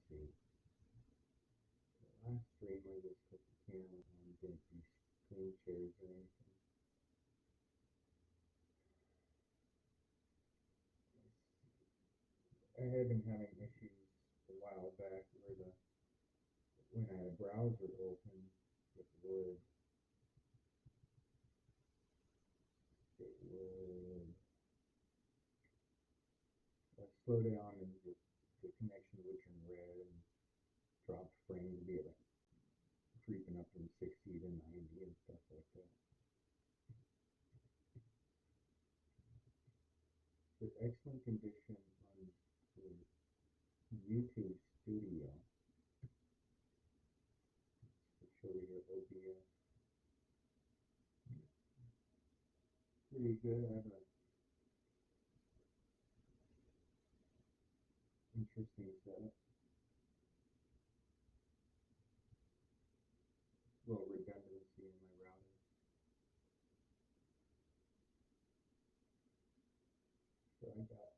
see. The last streamer just put the camera on, didn't do screen shares or anything. I had been having issues a while back where when I had a browser open, it would slow down and the connection would turn red and drop frames would be like creeping up from 60 to 90 and stuff like that. With excellent condition on the YouTube Studio. Let's show you here OBS. Pretty good. I have an interesting setup. A little redundancy in my router. So I got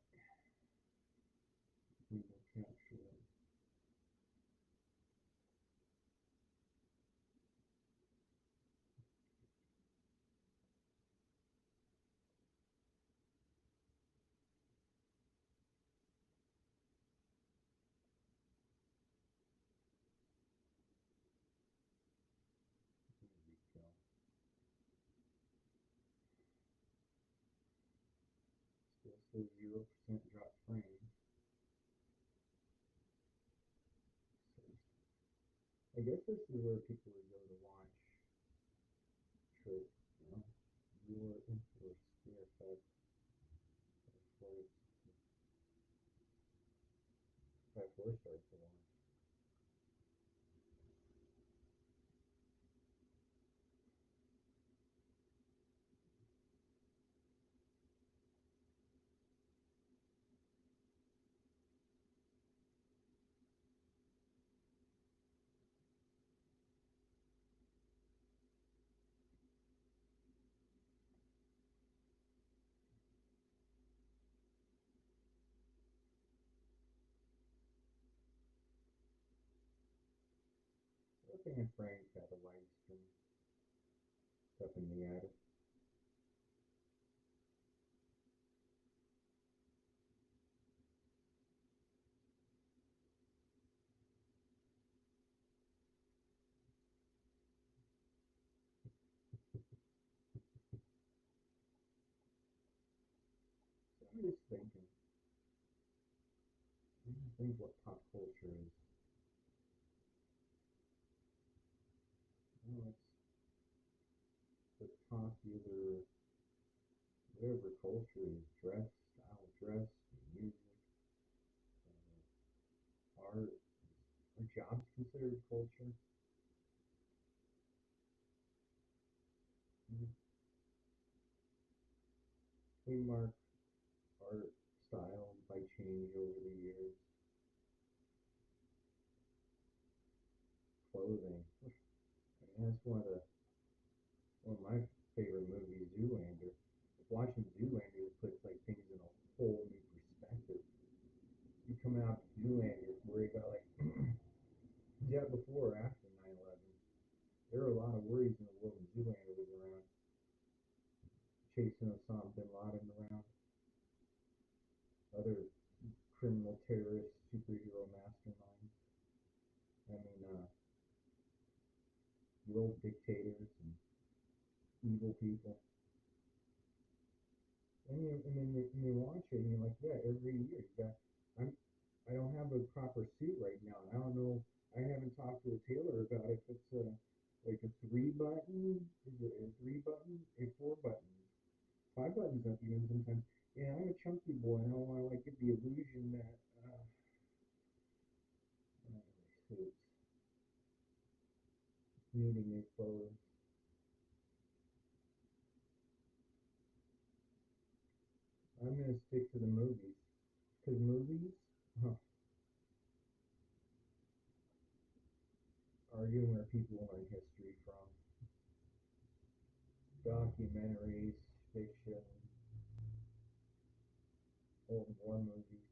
window capture. There we go. Still says 0% drop frames. So I guess this is where people would go to watch for, your influence here before it starts to launch. Looking at Frank had a live stream up in the attic. So I'm just thinking what pop culture is. Well, it's the popular, whatever culture is dress, style, dress, music, art. Are jobs considered culture? Mm-hmm. We mark art style by change over the years. Clothing. I mean, that's one of my favorite movies, Zoolander. Watching Zoolander puts like things in a whole new perspective. You come out of Zoolander where you got like, yeah, before or after 9/11, there were a lot of worries in the world when Zoolander was around, chasing Osama bin Laden around, other criminal terrorist superhero masterminds. I mean, world dictators and evil people. And you watch it and you're like, yeah, every year you got. I'm I don't have a proper suit right now. I don't know. I haven't talked to a tailor about if it's like a 3 button. Is it a 3 button? A 4 button? 5 buttons up even sometimes. Yeah, I'm a chunky boy, and I don't want to like get the illusion that suits needing new clothes. I'm gonna stick to the movies because movies, huh, are you where people learn history from. Documentaries, fiction, old war movies.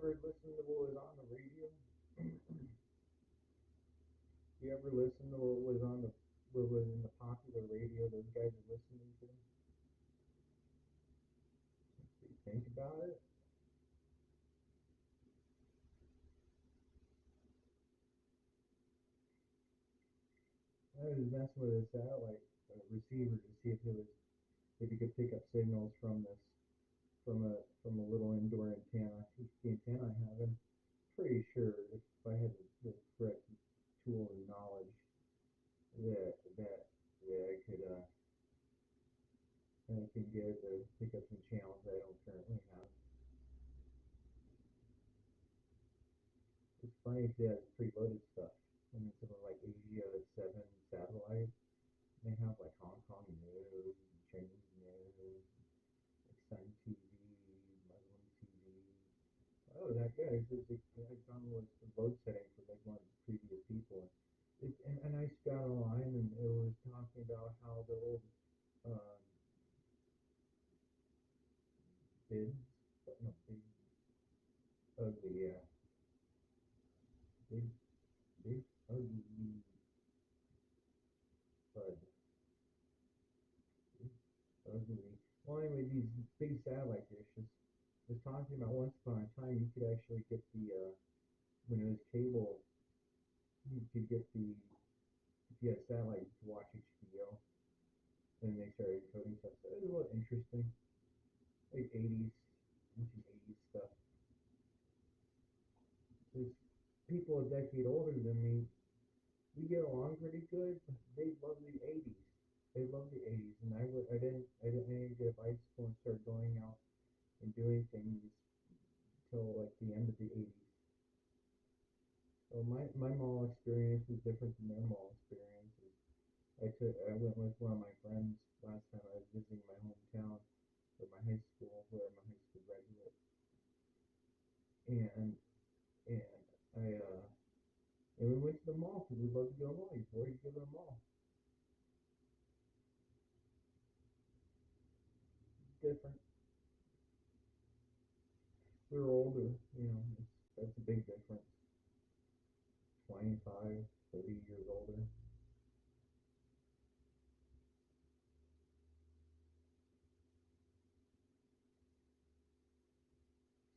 ever listen to what was on the radio? You ever listen to what was in the popular radio those guys are listening to? You think about it. I was messing with a satellite receiver to see if you could pick up signals from this from a little indoor antenna. The antenna I have, I'm pretty sure if I had the correct tool and knowledge that I can get to pick up some channels that I don't currently have. It's funny if they have preloaded stuff. I mean, something like Asia 7 satellite, they have like Hong Kong news, Chinese news, like Sun TV, Muslim TV. Oh, that guy, I found was the load setting for like one of the previous people. And I just got online and it was talking about how the old um, bids, but no, big, ugly, yeah, big, big, ugly bud, big, ugly. Well, anyway, these big satellite dishes was talking about once upon a time you could actually get when it was cable, you could get if you had satellite, you could watch HBO. And they started encoding stuff. So it was a little interesting, like 80s, 1980s stuff. There's people a decade older than me. We get along pretty good. But they love the 80s. They love the 80s, and I didn't get a bicycle and start going out and doing things till like the end of the 80s. So my mall experience was different than their mall experiences. I went with one of my friends last time I was visiting my hometown for my high school, where I'm a high school graduate, and and I and we went to the mall because we love to go to the mall. Before you go to the mall, different. We were older, that's a big difference. 25, 30 years older.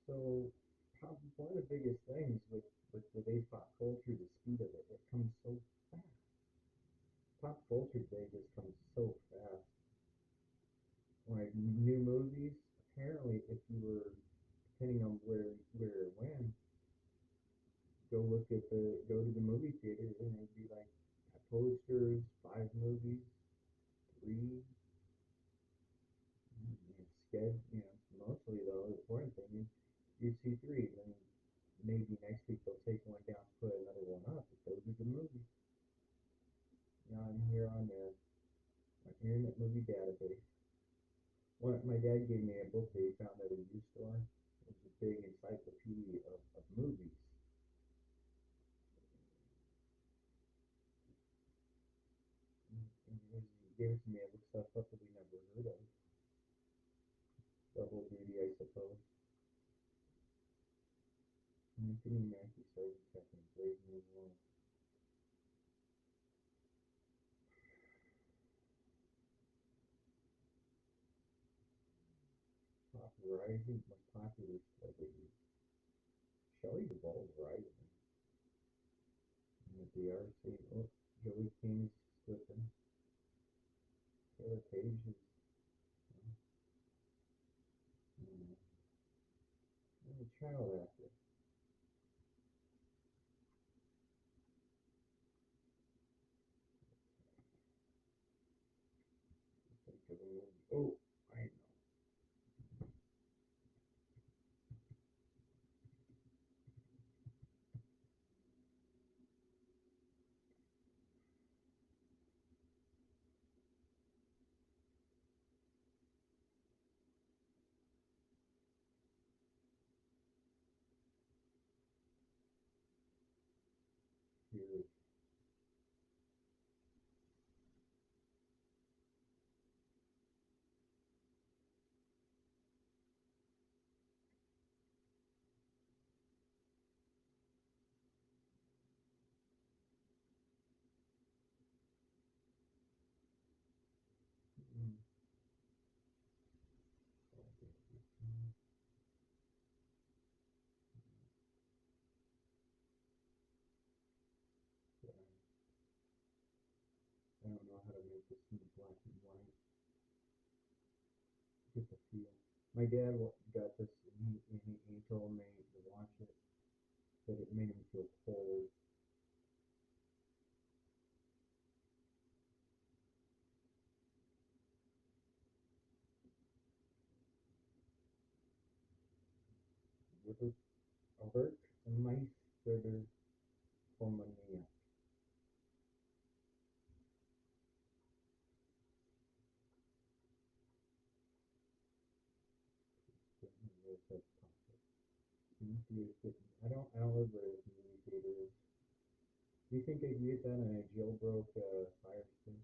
So one of the biggest things with today's pop culture, the speed of it, it comes so fast. Pop culture today just comes so fast. Like new movies, apparently, if you were depending on where or when, go to the movie theater and it'd be like posters, 5 movies, three, sketch, mostly though, the important thing is you see three, then maybe next week they'll take one down, put another one up, but those are the movies. Now I'm here on my Internet Movie Database. My dad gave me a book that he found at a used store. It's a big encyclopedia of movies. And he gave it to me, I looked stuff up that we never heard of. Double duty, I suppose. Anthony Mackie started second, Brave New World. Top Rising, most popular celebrity. Shelley Duvall's rising. And at the RC, oh, Joey King's slipping. Taylor Page is a child actor. Think of a movie. Oh, I know. Here, how to make this in black and white, get the feel. My dad got this, and he told me to watch it, that it made him feel cold. Wird Meister Harmonia. I don't live where this movie theater is. Do you think they can get that on a jailbroke Fire Stick?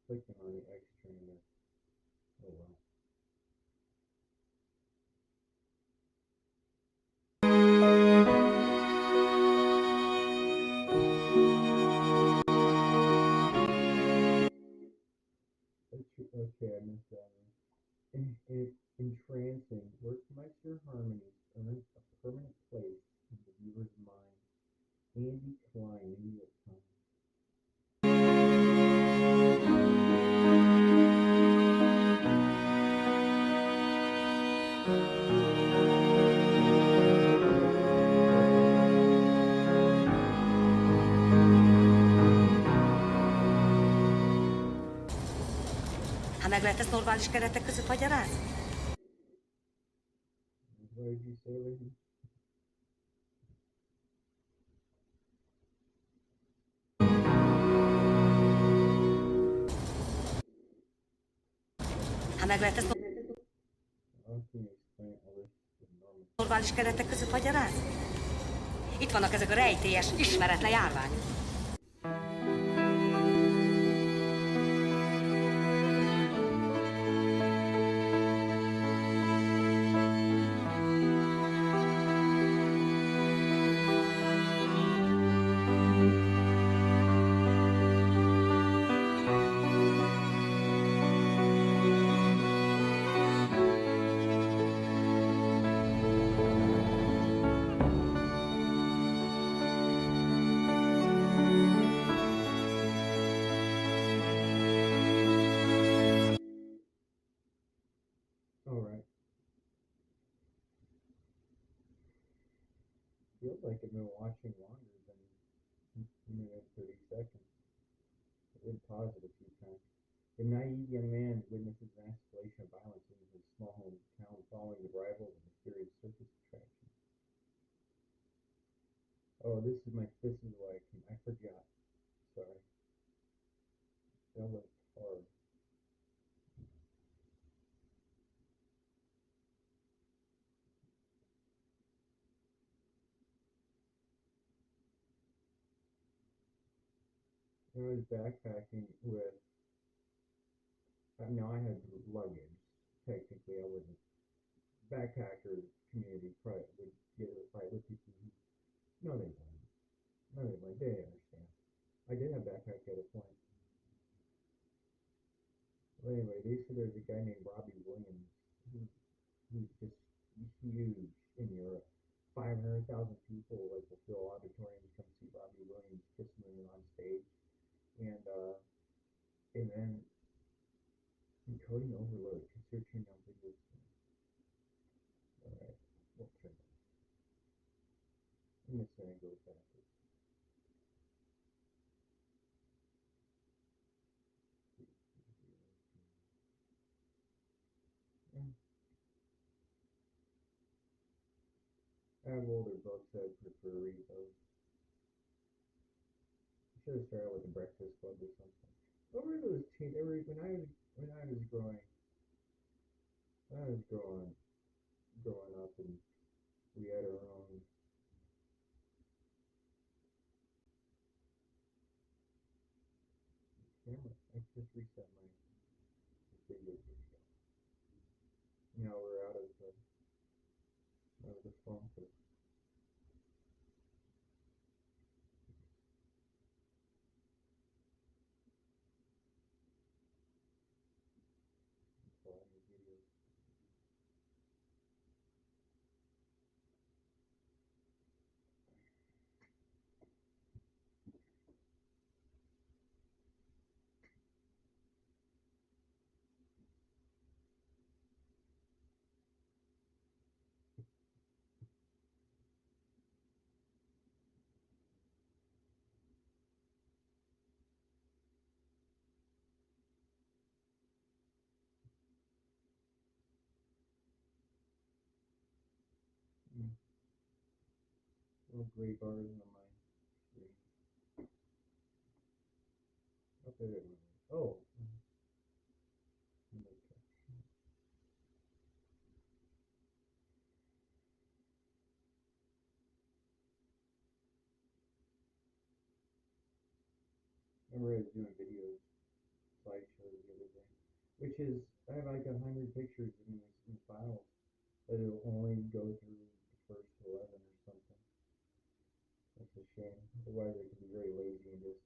Clicking on the X trainer. Oh well. Okay, I missed that one. Entrancing, Workmeister harmonies earned a permanent place in the viewer's mind. Andy Klein, New York Times. Ha meg lehet ezt normális keretek között magyarázni? What did you say, lady? Ha meg lehet ezt How can you explain all this in normal? normális keretek között magyarázni? Itt vannak ezek a rejtélyes, ismeretlen járványok. All right. Feels like I've been watching longer than a minute and 30 seconds. I did pause it a few times. A naive young man witnesses an escalation of violence in his small hometown following the arrival of a mysterious circus attraction. Oh, this is why I forgot. Sorry. That was hard. I was backpacking with, no, I had luggage. Technically, I wasn't. Backpacker community probably would get a fight with people who, no, they wouldn't. No, they wouldn't. They understand. I did have backpack at a point. But anyway, they said there's a guy named Robbie Williams who, who's just huge in Europe. 500,000 people like will fill auditoriums come see Robbie Williams kiss women on stage, and then encoding overload because they're turning on videos. All right, we'll turn it. I'm just gonna go backwards. Yeah. I have older books I prefer to read those. I should have started with the Breakfast Club or something. What were those when I was growing up and we had our own camera. I just reset my video. Now we're out of the phone. So videos. little gray bars on my screen. Oh, there it went. Oh, remember I was doing videos, slideshows the other day, which is I have like 100 pictures in these files, but it'll only go through the first 11 or something. That's a shame. Otherwise, I could be very lazy and just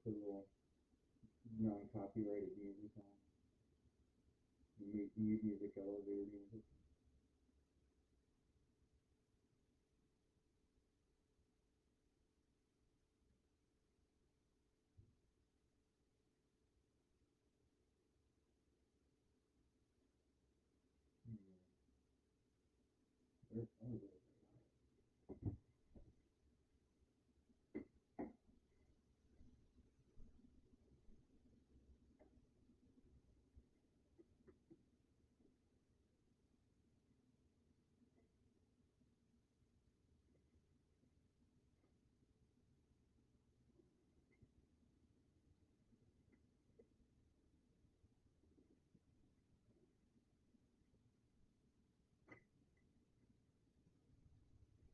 put a little non-copyrighted music on, mute music, elevator music. Hmm.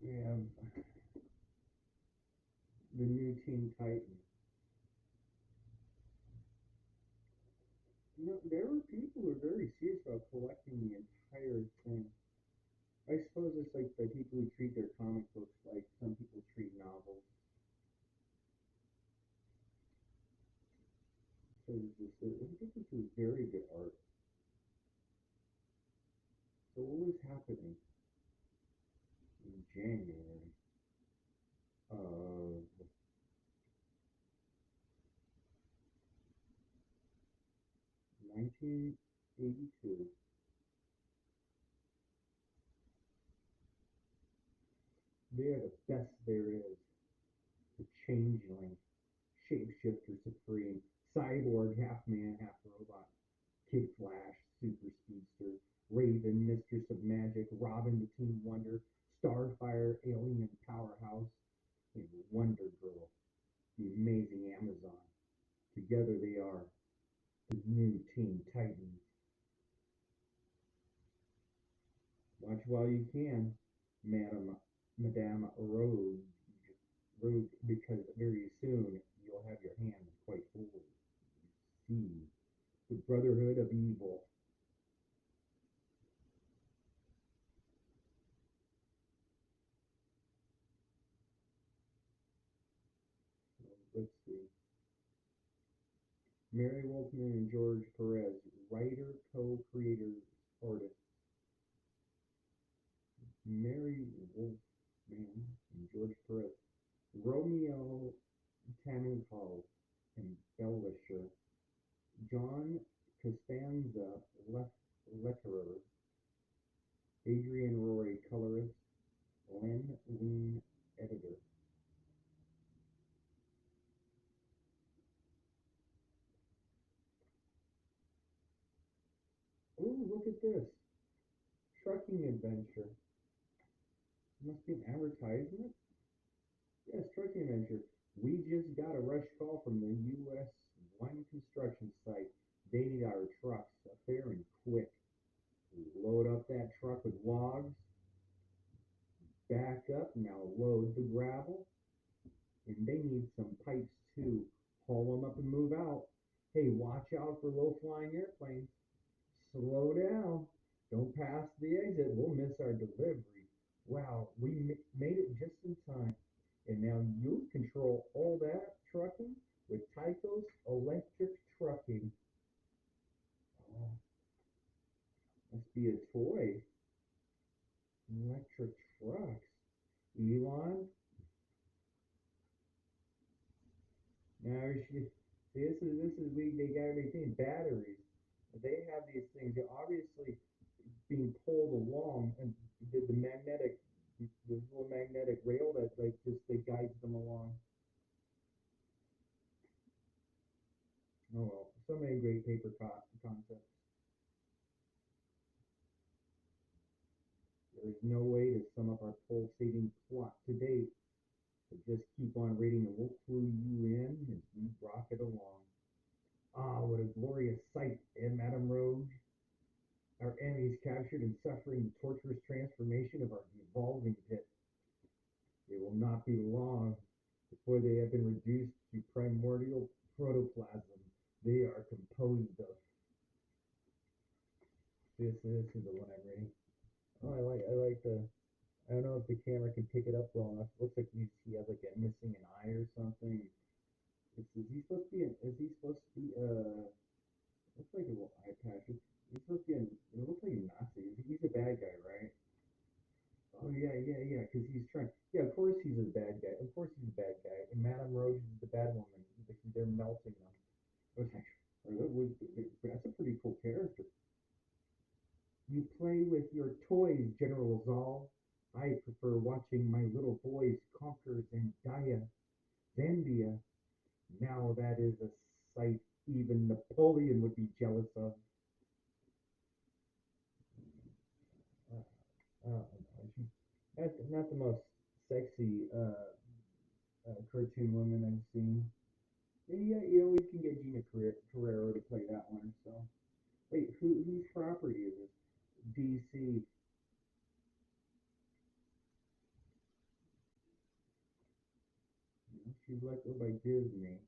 We have the new Teen Titans. You know, there are people who are very serious about collecting the entire thing. I suppose it's like the people who treat their comic books like some people treat novels. So I think this is very good art. So what was happening in January of 1982? They're the best there is. The Changeling, Shapeshifter Supreme, Cyborg, half man, half robot, Kid Flash, Super Speedster, Raven, Mistress of Magic, Robin the Teen Wonder, Starfire, Alien Powerhouse, and Wonder Girl, the amazing Amazon. Together they are the new Teen Titans. Watch while you can, Madame Rogue, because very soon you'll have your hands quite full. See, the Brotherhood of Evil. Let's see. Mary Wolfman and George Perez, writer, co-creator, artist. Mary Wolfman and George Perez. Romeo Tannenwald, embellisher. John Costanza, letterer. Adrian Roy, colorist. Len Wein, editor. Ooh, look at this. Trucking adventure. Must be an advertisement. Yes, trucking adventure. We just got a rush call from the U.S. one construction site. They need our trucks up there and quick. We load up that truck with logs, back up, now load the gravel, and they need some pipes too. Haul them up and move out. Hey, watch out for low flying airplanes. Slow down. Don't pass the exit. We'll miss our delivery. Wow, we made it just in time. And now you control all that trucking with Tyco's electric trucking. Oh, must be a toy. Electric trucks. Elon, now she, this is we they got everything batteries. They have these things. They're obviously being pulled along, and the magnetic, the little magnetic rail that like just they guides them along. Oh well, so many great paper concepts. There is no way to sum up our pulsating plot to date. So just keep on reading and we'll clue you in as we rock it along. Ah, what a glorious sight, eh, Madame Rogue? Our enemies captured and suffering the torturous transformation of our evolving pit. It will not be long before they have been reduced to primordial protoplasm they are composed of. This is the one I'm reading. Oh, I like the. I don't know if the camera can pick it up well enough. It looks like he has like a missing an eye or something. Is he supposed to be? Is he supposed to be? Looks like a little eye patch. He's supposed to be. It looks like a Nazi. He's a bad guy, right? Oh yeah. Because he's trying. Yeah, of course he's a bad guy. Of course he's a bad guy. And Madame Rose is the bad woman. They're melting them. It was like, that's a pretty cool character. You play with your toys, General Zal. I prefer watching my little boys conquer Zambia. Now that is a sight even Napoleon would be jealous of. Uh, she's not the most sexy cartoon woman I've seen. Yeah, we can get Gina Carrero to play that one. So, wait, whose property is this? DC. She's let go by Disney.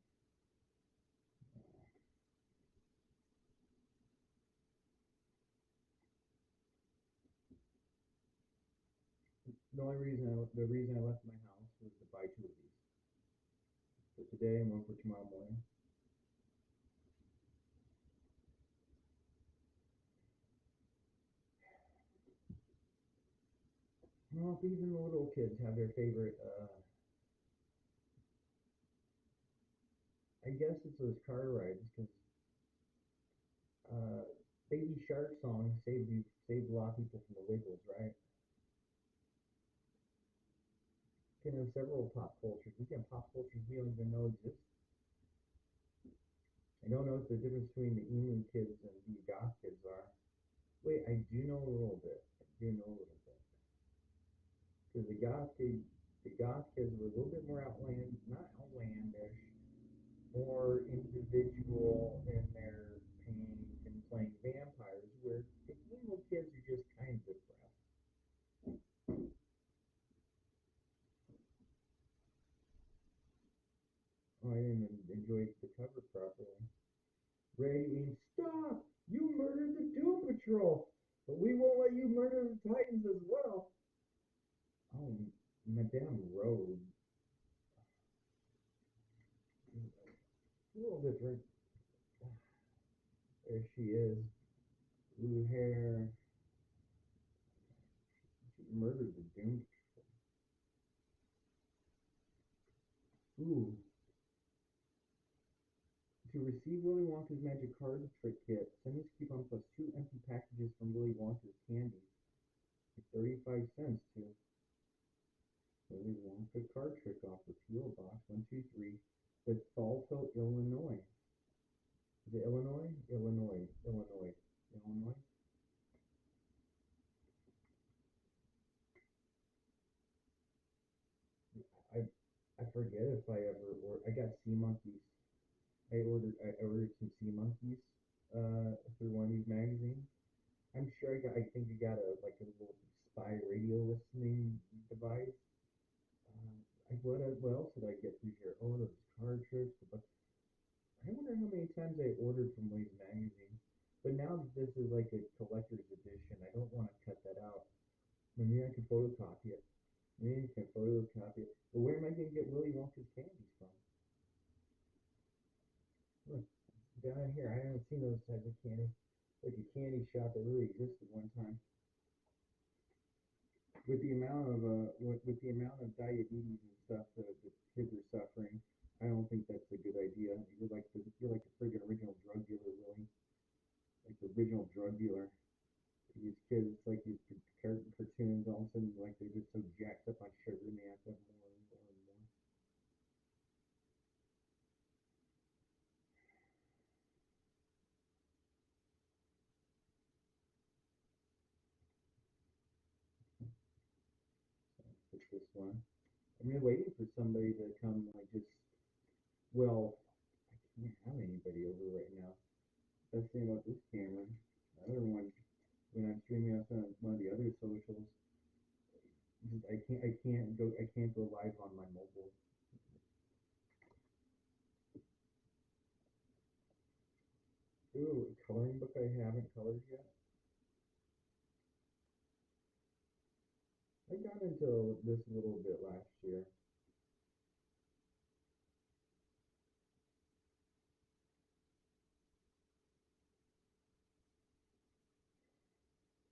The reason I left my house was to buy two of these. For today and one for tomorrow morning. Well, if even the little kids have their favorite, I guess it's those car rides because uh, Baby Shark song saved a lot of people from the Wiggles, right? Can have several pop cultures. We can have pop cultures we don't even know exist. I don't know what the difference between the emo kids and the goth kids are. Wait, I do know a little bit. I do know a little bit because the goth kids were a little bit more not outlandish, more individual in their pain and playing vampires, where the emo kids are just kind of depressed. Oh, I didn't even enjoy the cover properly. Ready, aim, stop! You murdered the Doom Patrol, but we won't let you murder the Titans as well. Oh, Madame Road. A little different. There she is. Blue hair. She murdered the Doom Patrol. Ooh, to receive Willy Wonka's magic card trick kit, send this coupon plus two empty packages from Willy Wonka's candy. 35 cents to Willy Wonka card trick offer. P.O. Box 123, Bethalto, Illinois. Is it Illinois? Illinois. I I forget if I ever or I got sea monkeys. I ordered some sea monkeys through one of these magazines. I think I got a like a little spy radio listening device. What else did I get through here? Oh, those card tricks. But I wonder how many times I ordered from Wade's magazine. But now that this is like a collector's edition, I don't want to cut that out. Maybe I can photocopy it. Maybe I can photocopy it. But where am I going to get Willy Wonka's candies from? Look, down in here, I haven't seen those types of candy. Like a candy shop that really existed one time. With the amount of diabetes and stuff that the kids are suffering, I don't think that's a good idea. You're like the friggin' original drug dealer, Willie. Like the original drug dealer. These kids, it's like these cartoons, all of a sudden, like they're just so jacked up on sugar and they have to have more and more and more. So, pick this one. I mean, waiting for somebody to come, like, just, well, I can't have anybody over right now. That's the thing about this camera. The other one, when I'm streaming off on one of the other socials, I can't go live on my mobile. Ooh, a coloring book I haven't colored yet. I got into this a little bit last year.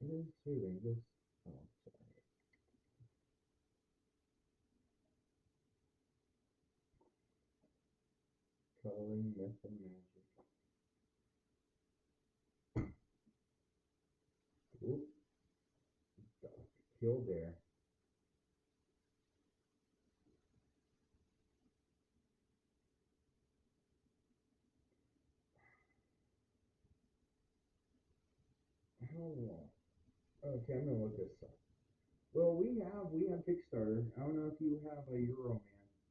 It is soothing. This, oh, sorry. Coloring myth and magic. Oop, killed there. How long? Okay, I'm gonna look this up. Well, we have Kickstarter. I don't know if you have a Euroman.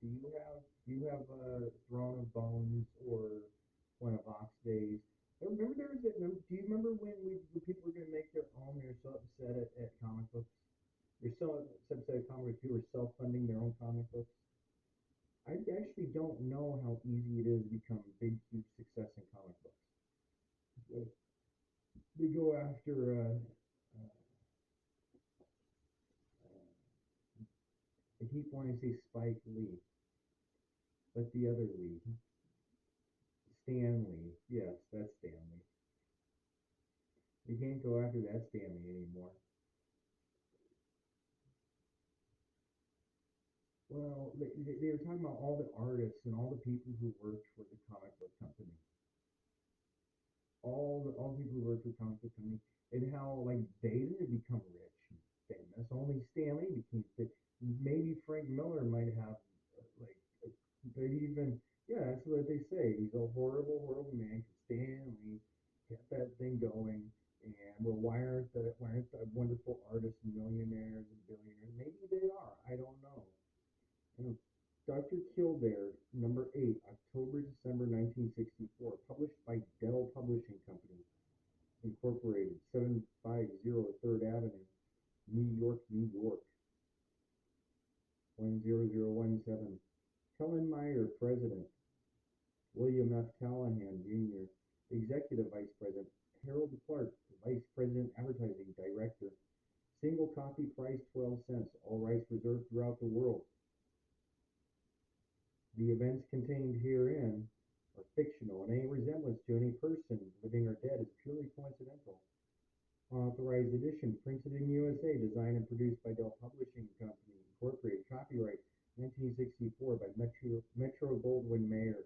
Do you have a Throne of Bones or one of Ox Days? I remember there was a, do you remember when people were gonna make their own? They were so upset at comic books. They're so upset at comic books. People were self-funding their own comic books. I actually don't know how easy it is to become a big, huge success in comic books. Like, they go after. I keep wanting to say Spike Lee, but the other Lee, Stanley. Yes, that's Stanley. You can't go after that Stanley anymore. Well, they were talking about all the artists and all the people who worked for the comic book company, all the people who worked for the comic book company, and how like they didn't become rich and famous. Only Stanley became famous. Maybe Frank Miller might have like, but even yeah, that's what they say. He's a horrible, horrible man. Stanley kept that thing going. And well, why aren't the wonderful artists millionaires and billionaires? Maybe they are. I don't know. And Dr. Kildare, number 8, October, December 1964, published by Dell Publishing Company, Incorporated, 750 Third Avenue, New York, New York, 10017. Helen Meyer, President. William F. Callahan, Jr., Executive Vice President. Harold Clark, Vice President, Advertising Director. Single copy price 12 cents. All rights reserved throughout the world. The events contained herein are fictional, and any resemblance to any person, living or dead, is purely coincidental. Unauthorized edition, printed in USA, designed and produced by Dell Publishing Company, Incorporated, copyright 1964 by Metro Goldwyn Mayer,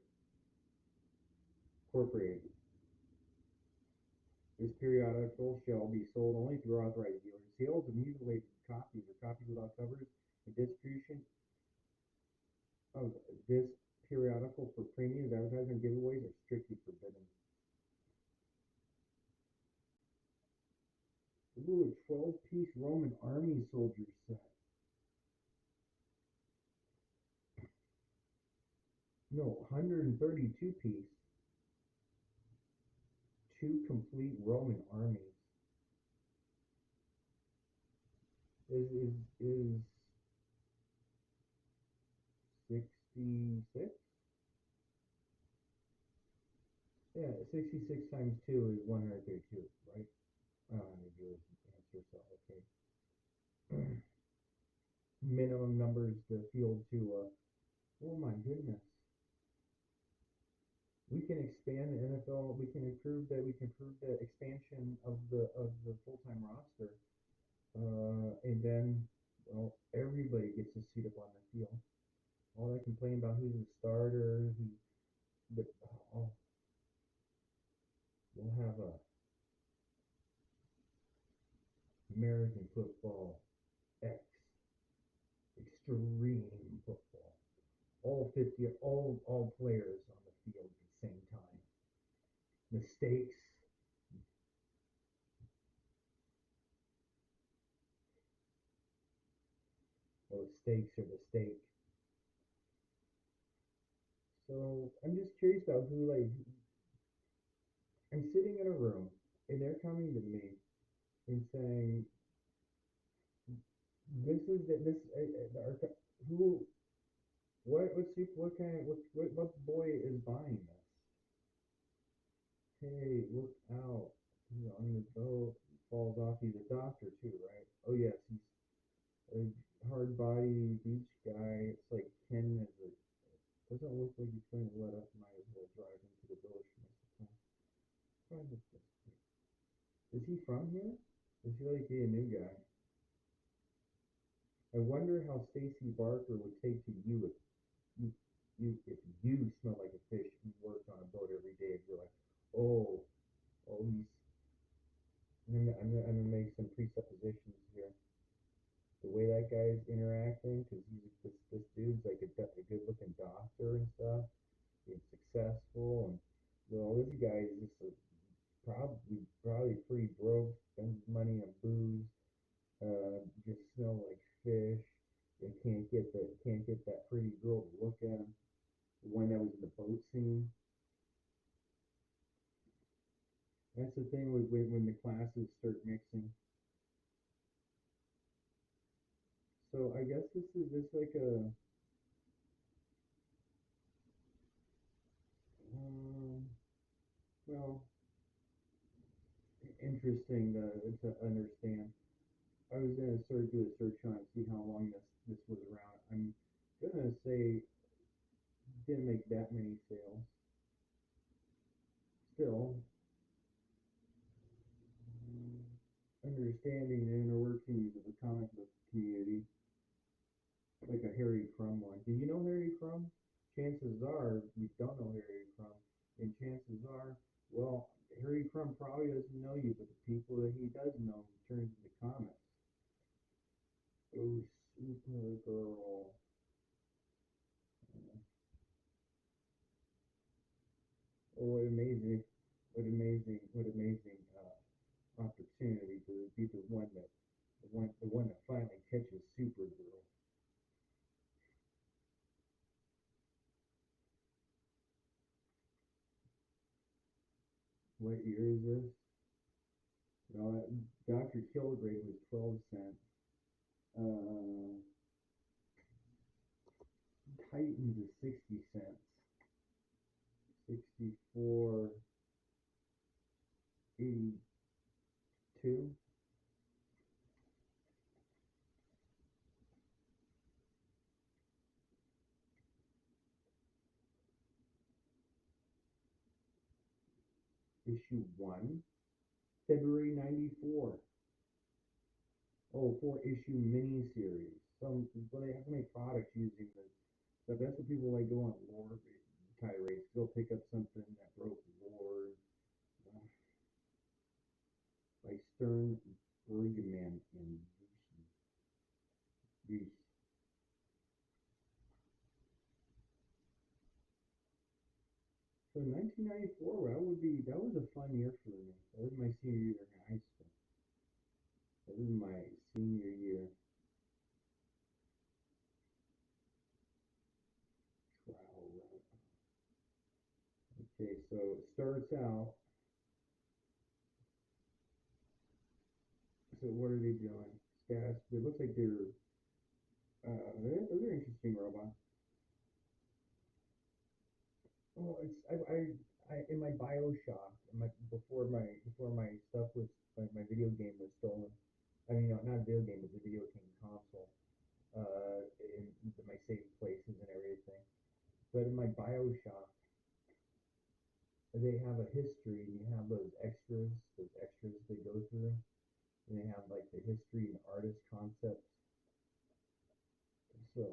Incorporated. This periodical shall be sold only through authorized dealers. Sales of mutilated copies or copies without covers and distribution of this periodical for premiums, advertising, and giveaways are strictly forbidden. Ooh, a 12-piece Roman army soldier set. No, 132-piece. Two complete Roman armies. Is 66? Yeah, 66 times 2 is 132, right? I don't have to do this answer, so okay. Minimum numbers to field to, oh my goodness. We can expand the NFL. We can improve that. We can improve the expansion of the full time roster, and then well, everybody gets a seat up on the field. All they complain about who's the starter, who, but oh, we'll have a American football X, extreme football. All 50, all players on the field at the same time. Mistakes. Well, the stakes are the stake. So I'm just curious about who like I'm sitting in a room and they're coming to me and saying this is the, this who what kind of what boy is buying this? Hey, look out! He's on the boat. Falls off. He's a doctor too, right? Oh yes, he's a hard body beach guy. It's like Ken is a doesn't look like he's going to let up. Might as well drive into the village for myself. Is he from here? Is he like a new guy? I wonder how Stacy Barker would take to you you, if you smell like a fish and worked on a boat every day. If you're like, oh, oh, he's. I'm gonna make some presuppositions here. The way that guy's interacting, because this dude's like a good looking doctor and stuff, being successful, and well, this guy is just probably pretty broke, spends money on booze, just smell like fish, and can't get that pretty girl to look at him. The one that was in the boat scene. That's the thing with when the classes start mixing. So I guess this is this like a um, well interesting to understand. I was gonna do a search on it, see how long this was around. I'm gonna say didn't make that many sales. Still, understanding the inner workings of the comic book community, like a Harry Crumb one. Do you know Harry Crumb? Chances are you don't know Harry Crumb, and chances are, well, Harry Crumb probably doesn't know you, but the people that he does know, he turns into comics. Oh, Supergirl. Oh, what amazing opportunity to be the one that finally catches Supergirl. What year is this? No, Dr. Kilgrave was 12 cents. Uh, Titans is 60 cents. 64, 82. Issue 1, February 94. Oh, 4 issue miniseries. Well, they have to make products using this. So that's what people like go on lore tirades. They'll pick up something that broke lore, uh, like Stern, Brigman, and Reese. So 1994, that was a fun year for me. That was my senior year in high school. That was my senior year. Wow. Okay, so it starts out. So what are they doing? Stats. It looks like they're interesting robots. Oh, in my Bioshock, before my stuff was my video game was stolen. I mean, no, not a video game, but the video game console. In my saved places and everything. But in my Bioshock, they have a history. And you have those extras they go through, and they have like the history and artist concepts. So,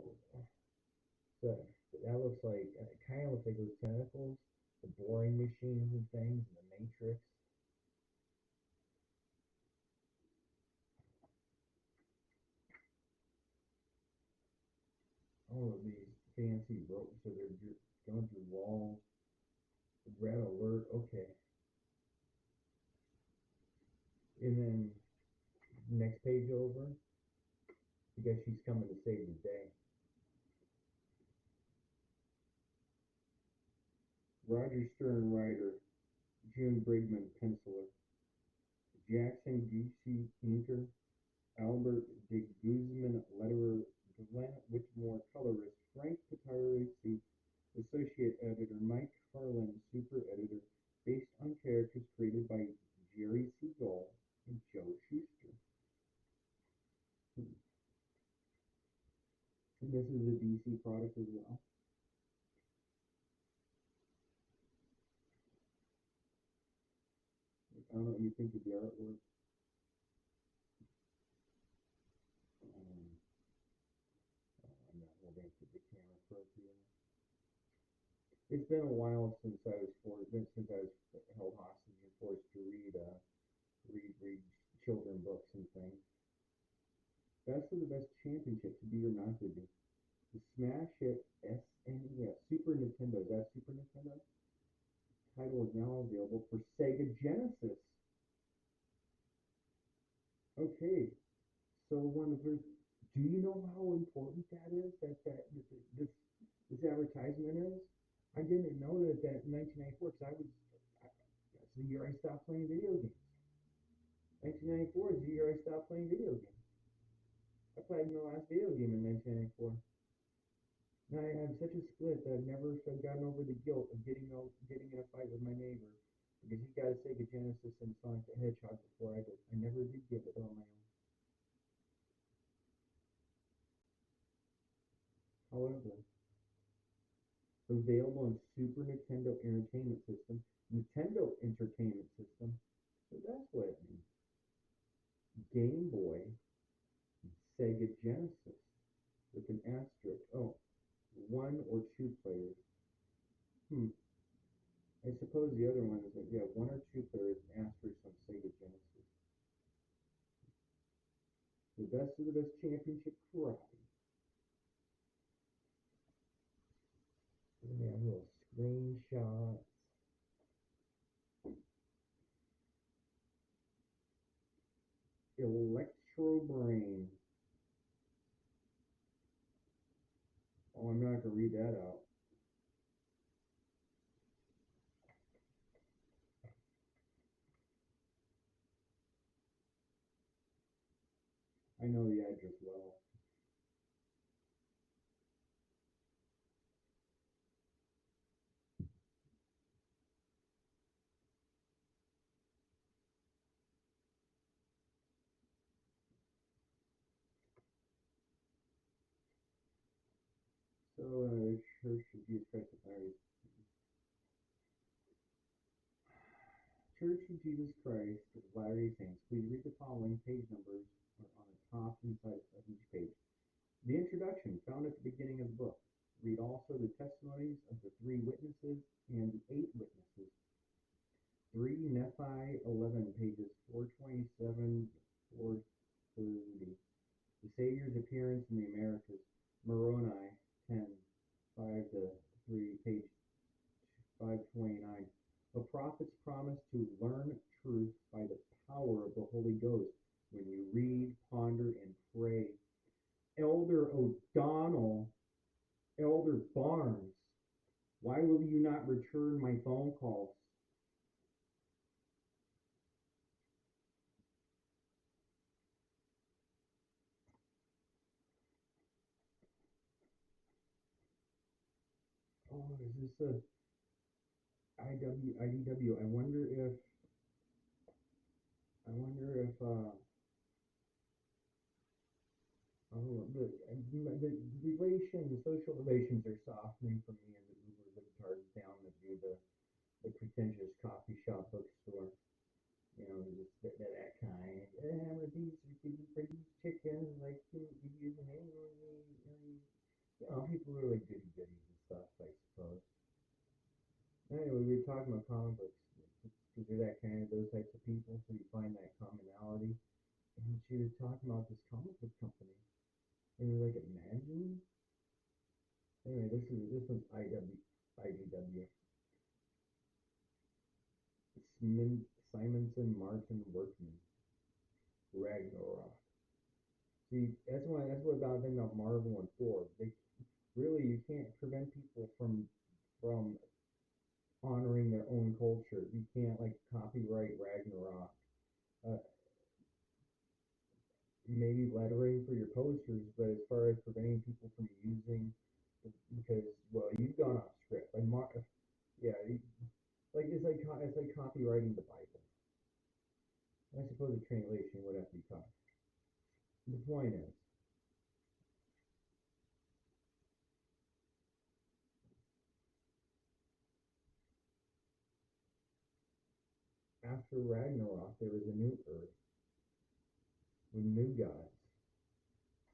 so that looks like it kind of looks like those tentacles, the boring machines and things, and the Matrix. All of these fancy ropes, so they're going through walls. Red alert. Okay, and then next page over, I guess she's coming to save the day. Roger Stern writer, June Brigman penciler, Jackson Ducey inker, Albert de Guzman letterer, Glenn Whitmore colorist, Frank Pitaresi associate editor, Mike Harlan super editor, based on characters created by Jerry Siegel and Joe Shuster. And this is a DC product as well. I don't know what you think of the artwork. Um, I'm not holding to the camera appropriately. It's been a while since I was since I was held hostage and forced to read children books and things. Best of the Best Championship, to be or not to be. The smash hit SNES Super Nintendo. Is that Super Nintendo? Title is now available for Sega Genesis. Okay, so one of the do you know how important that is? This this advertisement is? I didn't know that in 1994 because that's the year I stopped playing video games. 1994 is the year I stopped playing video games. I played my last video game in 1994. Now I have such a split that I've never gotten over the guilt of getting in a fight with my neighbor because he got a Sega Genesis and Sonic the Hedgehog before I did. I never did get it on my own. However, available on Super Nintendo Entertainment System, Nintendo Entertainment System, so that's what it means. Game Boy, Sega Genesis with an asterisk. Oh, one or two players. Hmm. I suppose the other one is that, yeah, one or two players, an asterisk on Sega Genesis. The best of the best championship karate. And they have little screenshots. Electro Brain. Oh, I'm not gonna read that out. I know the address well. So, Church of Jesus Christ of Latter Church of Jesus Christ of Latter-day Saints. Please read the following page numbers on the top and side of each page. The introduction, found at the beginning of the book. Read also the testimonies of the three witnesses and the eight witnesses. 3 Nephi 11, pages 427 430. The Savior's appearance in the Americas. Moroni 10, 5 to 3, page 529. A prophet's promise to learn truth by the power of the Holy Ghost when you read, ponder, and pray. Elder O'Donnell, Elder Barnes, why will you not return my phone calls? Oh, is this a IDW? I wonder if oh, the relations, social relations are softening for me and the Uber libtards down that do the pretentious coffee shop bookstore. You know, just that kind. With these chickens, like you use an you know, people are like goody goodies and stuff, I suppose. Anyway, we were talking about comic books because they're that kind of those types of people, so you find that commonality. And she was talking about this comic book company, and you're like, imagine. Anyway, this one's IDW. Simonson Martin Workman Ragnarok. See, that's what about thing about Marvel and Thor. They really you can't prevent people from honoring their own culture. You can't like copyright Ragnarok. Uh, Maybe lettering for your posters, but as far as preventing people from using, because well, you've gone off script. Like yeah, like it's like copywriting the Bible. I suppose the translation would have to be copy. The point is, after Ragnarok, there was a new Earth with new gods,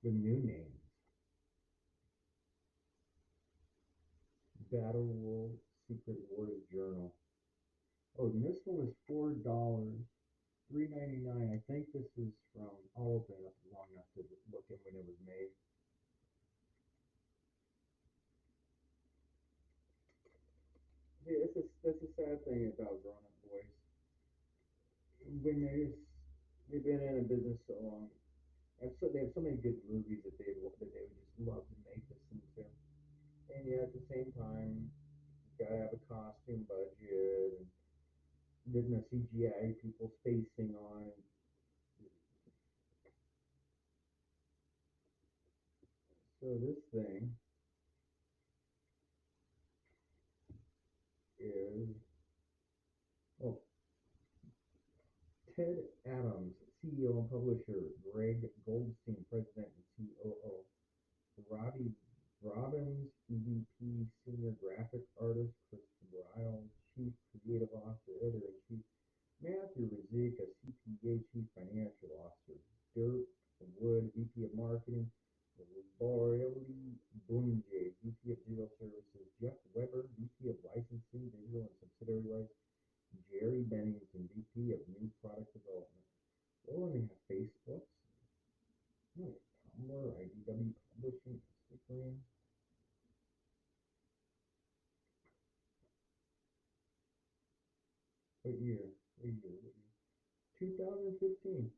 with new names. Battle World Secret Wars Journal. Oh, and this one was $4, 3.99. I think this is from. I'll open it up long enough to look at when it was made. Yeah, that's a sad thing about grown up boys. When they've been in a business so long, they have so many good movies that they would just love to make this into. And yet at the same time, you gotta have a costume budget and didn't the CGI people spacing on. So this thing is oh Ted Adams, CEO and publisher, Greg Goldstein, president and COO, Robbie Robbins, EVP, senior graphic artist, Chris Ryle, chief creative officer, editor in chief, Matthew Rizika, CPA, chief financial officer, Dirk Wood, VP of marketing, Borelli Bunje, VP of digital services, Jeff Weber, VP of licensing, digital and subsidiary rights, Jerry Bennington, VP of new product development. Oh, and they have Facebooks, oh, Tumblr, IDW Publishing, Instagram. What year? What year? What year? 2015.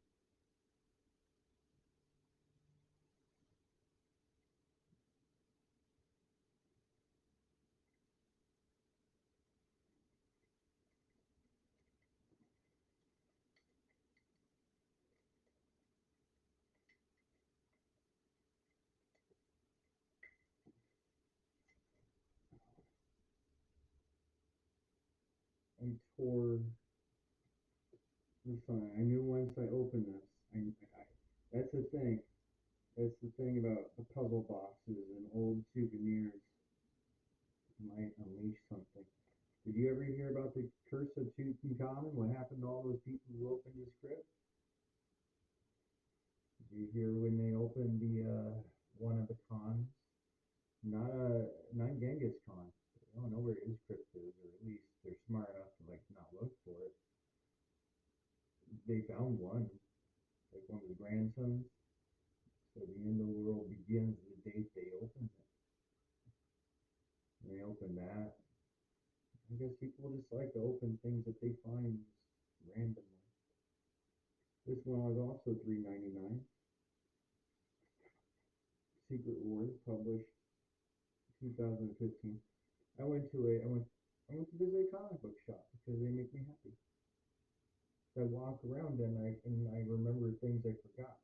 I tore the sign. I knew once I opened this, I that's the thing. That's the thing about the puzzle boxes and old souvenirs. Might unleash something. Did you ever hear about the curse of Tutankhamun? What happened to all those people who opened his crypt? Did you hear when they opened the one of the Khans? Not Genghis Khan. They don't know where his crypt is, or at least they're smart enough to like not look for it. They found one, like one of his grandsons. So the end of the world begins the date they opened it. And they opened that. I guess people just like to open things that they find randomly. This one was also $3.99. Secret Wars, published 2015. I went to visit a comic book shop because they make me happy. So I walk around and I remember things I forgot.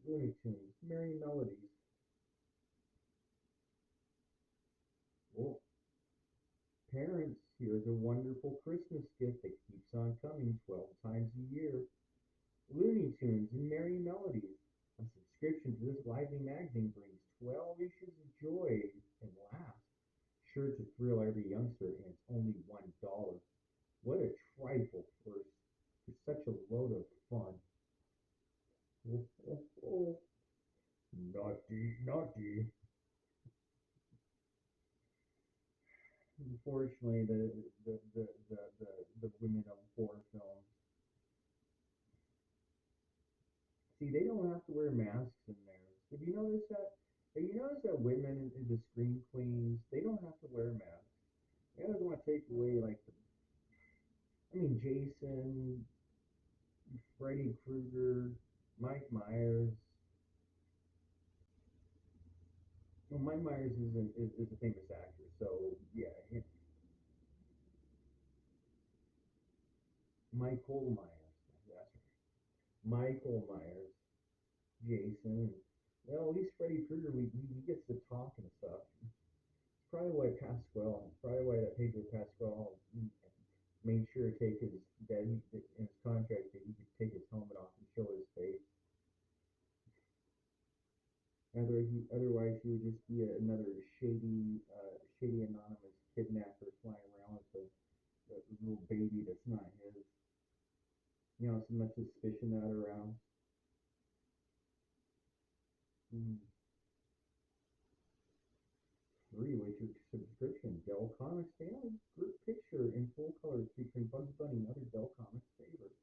Looney Tunes, Merry Melodies. Well, parents, here's a wonderful Christmas gift that keeps on coming 12 times a year. Looney Tunes and Merry Melodies. A subscription to this lively magazine brings 12 issues of joy and laughs, sure to thrill every youngster, and it's only $1. What a trifle for such a load of fun. Oh, oh, oh. Naughty, naughty. Unfortunately, the women of horror films, see, they don't have to wear masks in there. Have you noticed that? Have you noticed that women in the scream queens, they don't have to wear masks? They don't want to take away like I mean, Jason, Freddy Krueger, Mike Myers. Well, Mike Myers is a famous actor, so yeah, Michael Myers. That's right. Michael Myers, Jason. Well, at least Freddy Krueger, he gets to talk and stuff. It's probably why Pasquale, probably why that Pedro Pasquale made sure to take his that he, in his contract that he could take his helmet off and show his face. Otherwise, he would just be another shady anonymous kidnapper flying around with the little baby that's not his. So much suspicion that around. Mm. Free with your subscription. Dell Comics Family Group Picture in full colors featuring Bugs Bunny and other Dell Comics favorites.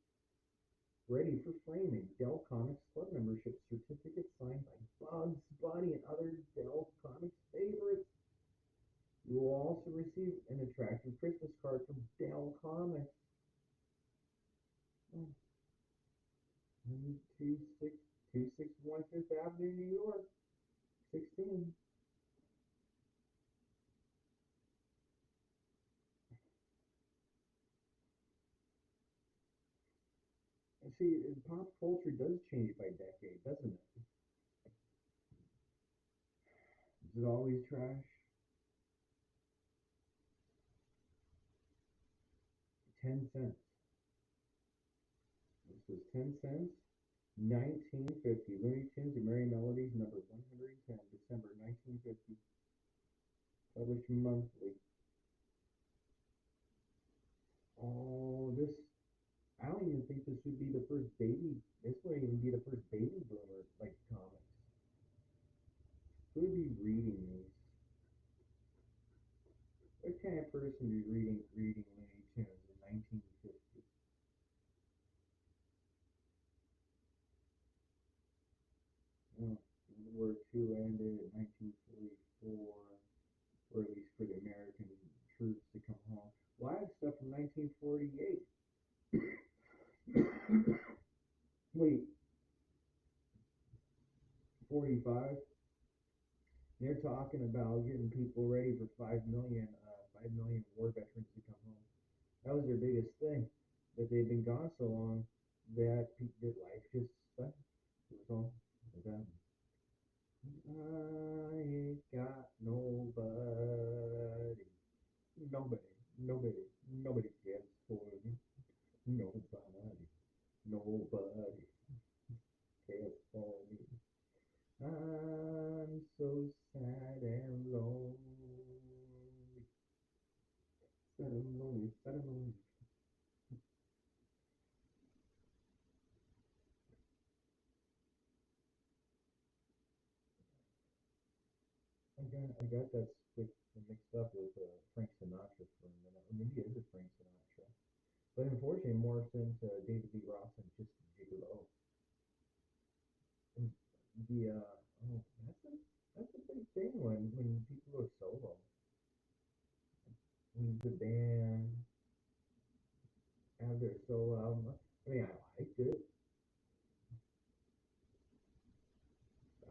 Ready for framing. Dell Comics Club membership certificate signed by Bugs Bunny and other Dell Comics favorites. You will also receive an attractive Christmas card from Dell Comics. Oh, 261 Fifth Avenue, New York. 16. And see, pop culture does change by decade, doesn't it? Is it always trash? 10 cents. This was 10 cents. 1950. Looney Tunes and Merry Melodies, number 110, December 1950. Published monthly. Oh, this. I don't even think this would be the first baby. This wouldn't even be the first baby boomer, like comics. Who would be reading these? What kind of person would be reading Looney Tunes in 1950? Oh, World War II ended in 1944, or at least for the American troops to come home. Well, I have stuff from 1948. Wait, 45? They're talking about getting people ready for 5 million war veterans to come home. That was their biggest thing. That they've been gone so long that life just sucked. It was all that. I ain't got nobody, nobody, nobody, nobody cares for me. Nobody, nobody cares for me. I'm so sad and lonely. Sad and lonely, sad and lonely. I got that mixed up with Frank Sinatra for a minute. Or maybe it is Frank Sinatra. But unfortunately, morphed into David Lee Roth and just Gigolo. And that's a big thing when people go solo. When the band have their solo album. I mean, I liked it.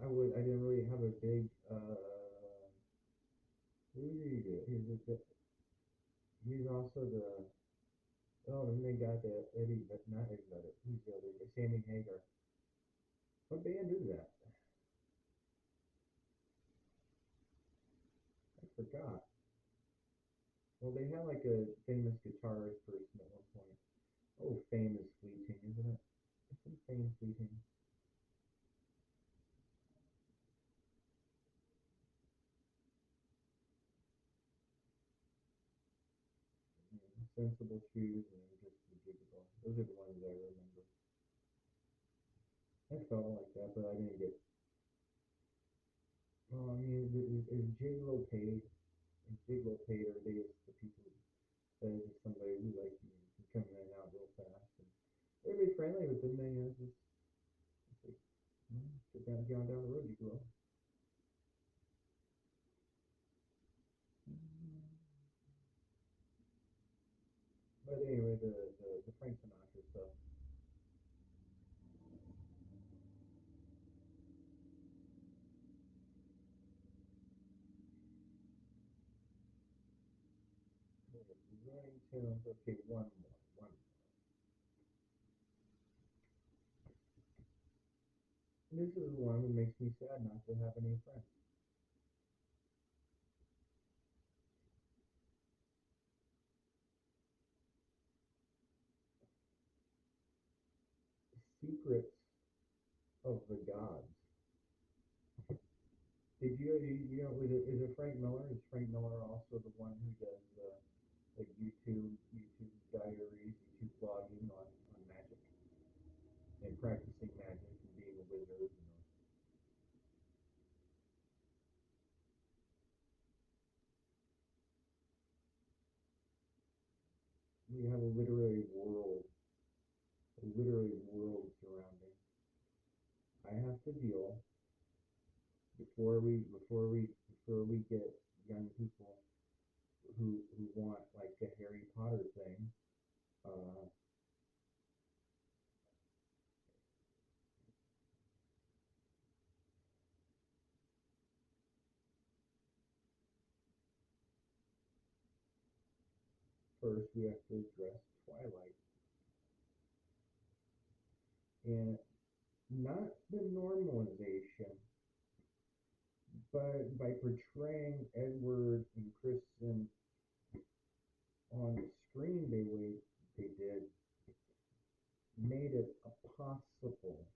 I didn't really have a big who did he do? He's also the oh, and then they got the Eddie, but not Eddie Vedder. Who's the other guy? Sammy Hagar. What band is that? I forgot. Well, they had like a famous guitarist person at one point. Oh, famous Fleeting, isn't it? It's some famous Fleeting. Sensible Shoes and just Ridiculous. Those are the ones I remember. I felt like that, but I didn't get. Well, I mean, is J Lo paid? Is J Lo paid, or are they just the people that is just somebody who like you can come in and out real fast and they're very friendly with them. They just like, get down the road, you go. But anyway, the Frank Sinatra stuff. Looney Tunes. Okay, one more. One more. This is one that makes me sad not to have any friends. Secrets of the Gods. Did you know is it Frank Miller? Is Frank Miller also the one who does like YouTube diaries, YouTube blogging on magic and practicing magic and being a wizard? We have a literary world surrounding. I have to deal before we get young people who want like a Harry Potter thing. Uh, First, we have to address Twilight and not the normalization, but by portraying Edward and Kristen on the screen they did made it a possible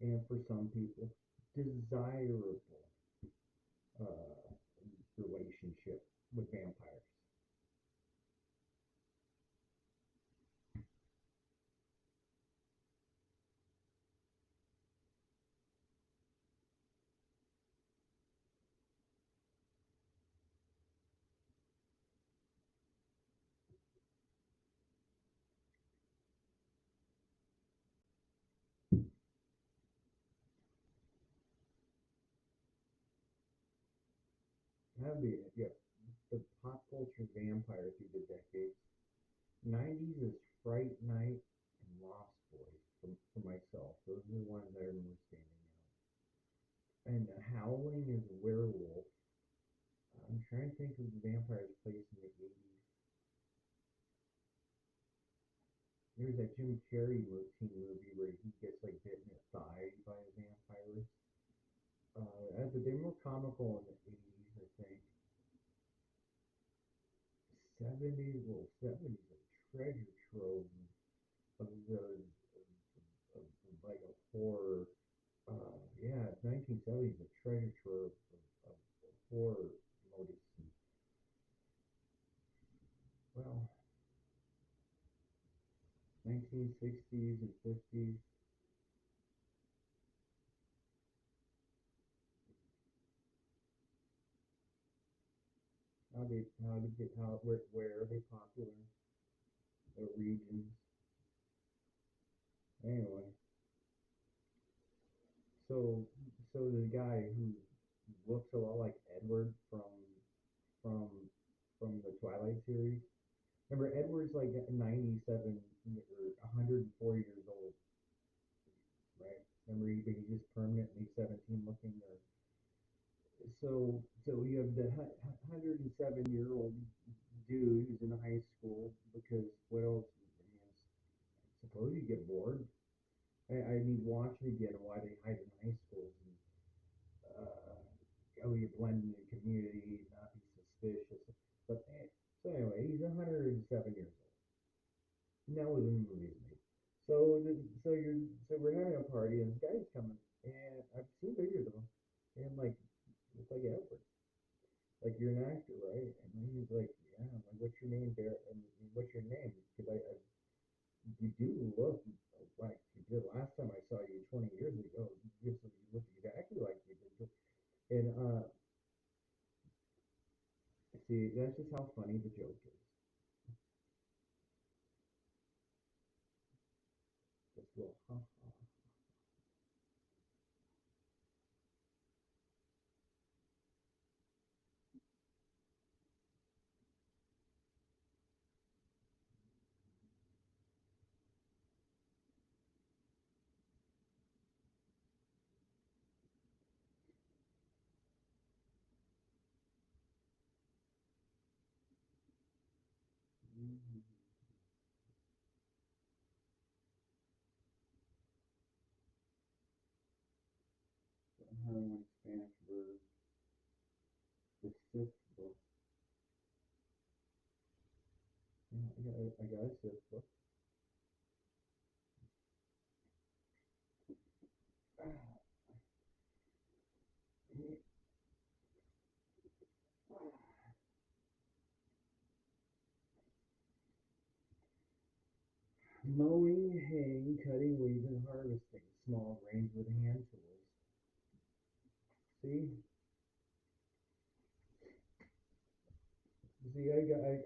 and for some people desirable uh, relationship with vampires. That'd be it. Yeah, the pop culture vampire through the decades. 90s is Fright Night and Lost Boys for myself. Those are the ones that are most standing out. And Howling is Werewolf. I'm trying to think of the vampire's place in the 80s. There's that Jim Carrey teen movie where he gets like bitten in the thigh by a vampire. But they're more comical in the 80s, I think. 70s, well, 70s a treasure trove of like a horror. Yeah, 1970s a treasure trove of horror movies. Well, 1960s and 50s. Where are they popular? What regions? Anyway, so so the guy who looks a lot like Edward from from the Twilight series. Remember, Edward's like 97 or 104 years old, right? Remember, he's just permanently 17 looking. So you have the 107-year-old dude who's in high school because what else? I mean, suppose you get bored. I need watch it again why they hide in high schools and you blend in the community, not be suspicious. But so anyway, he's 107 years old. Now was in the movies made. So we're having a party and this guy's coming and I've seen pictures of him and like it's like Edward. Like you're an actor, right? And he's like, yeah. I'm like, what's your name, Bear? And what's your name? Because you do look like you did last time I saw you 20 years ago. You look exactly like you did. And see, that's just how funny the joke is. Just a little, ha ha. Harlan Spanish verb, the Sith book. Yeah, I got a Sith book. Mowing, haying, cutting, weeding, harvesting small grains with hand tools. See, see, I got a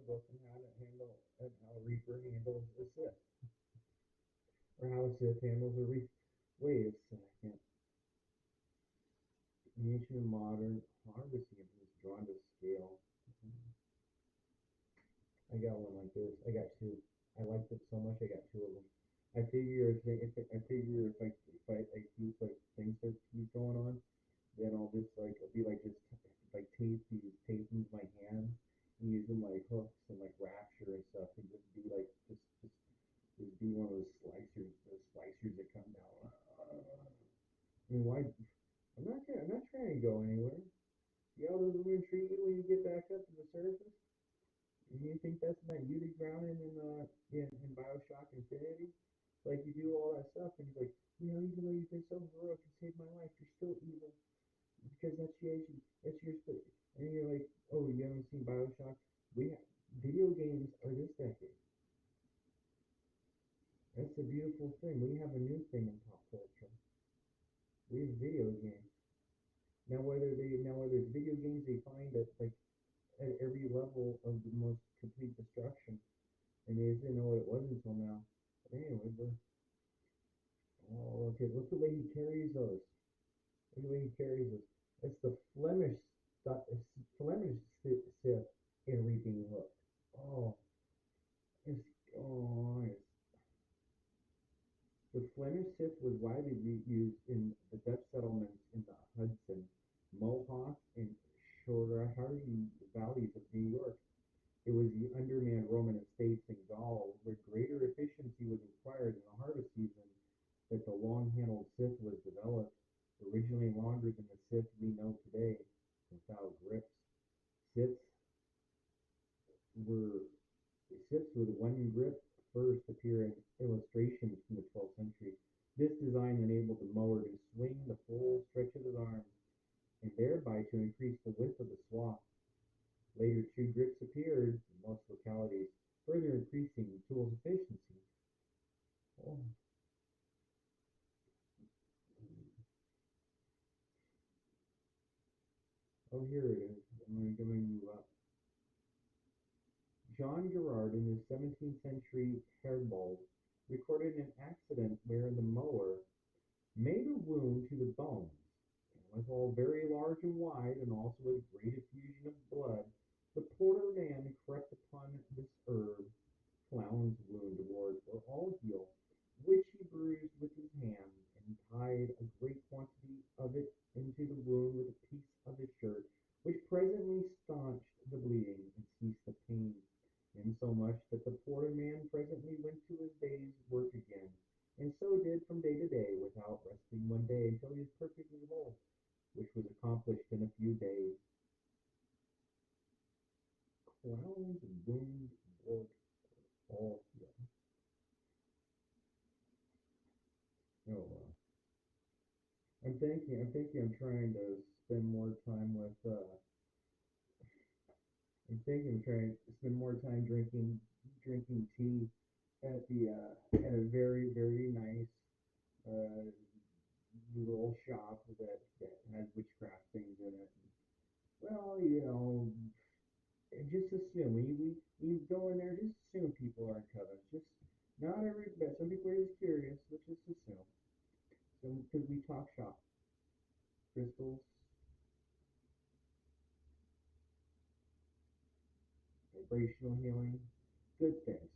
book on how to handle and how a reaper handles a Sith, or how a Sith handles a reaper. Wait a second. Ancient and modern harvesting is drawn to scale. I got one like this. I got two. I liked it so much. I got two of them. I figure if I keep like things that keep going on, then I'll just like I'll be like just like tape these my hands and use them like hooks and like rapture and stuff and just be like just be one of those slicers that come down. I mean, why? I'm not trying to go anywhere. See how those will treat you when you get back up to the surface? You think that's not you to ground in Bioshock Infinity? Like you do all that stuff and you're like, even though you've been so heroic and saved my life, you're still evil because that's your spirit. And you're like, oh, you haven't seen Bioshock? We have, video games are this decade. That's the beautiful thing. We have a new thing in pop culture. We have video games. Now whether it's video games they find at every level of the most complete destruction, and they didn't know what it was until now. But anyway, oh, okay, look the way he carries those. Look the way he carries those. It's the Flemish Sith in Reaping Hook. Oh, it's, oh, it's, the Flemish Sith was widely used in the Dutch settlements in the Hudson, Mohawk, and Shoreham valleys of New York. It was the undermanned Roman estates in Gaul where greater efficiency was required in the harvest season that the long-handled Sith was developed, originally longer than the Sith we know today, without grips. Siths were Siths with one grip first appear in illustrations from the 12th century. This design enabled the mower to swing the full stretch of his arms and thereby to increase the width of the swath. Later, two grips appeared in most localities, further increasing the tool's efficiency. Oh, oh here it is. I'm going to move up. John Gerard, in his 17th century Herbold, recorded an accident where the mower made a wound to the bones, and was all very large and wide, and also with great effusion of blood. The porter man crept upon this herb, Clown's wound ward, or all heal, which he bruised with his hand, and tied a great quantity of it into the wound with a piece of his shirt, which presently staunched the bleeding and ceased the pain, insomuch that the poor man presently went to his day's work again, and so did from day to day, without resting one day until he was perfectly whole, which was accomplished in a few days. Clown's wound work all healed. Oh, I'm trying to spend more time with. I'm thinking of trying to spend more time drinking tea at a very nice uh, little shop that has witchcraft things in it. Well, just assume when you go in there, just assume people are in coven. Just not every, but some people are just curious. Let's just assume. So because we talk shop, crystals, vibrational healing, good things.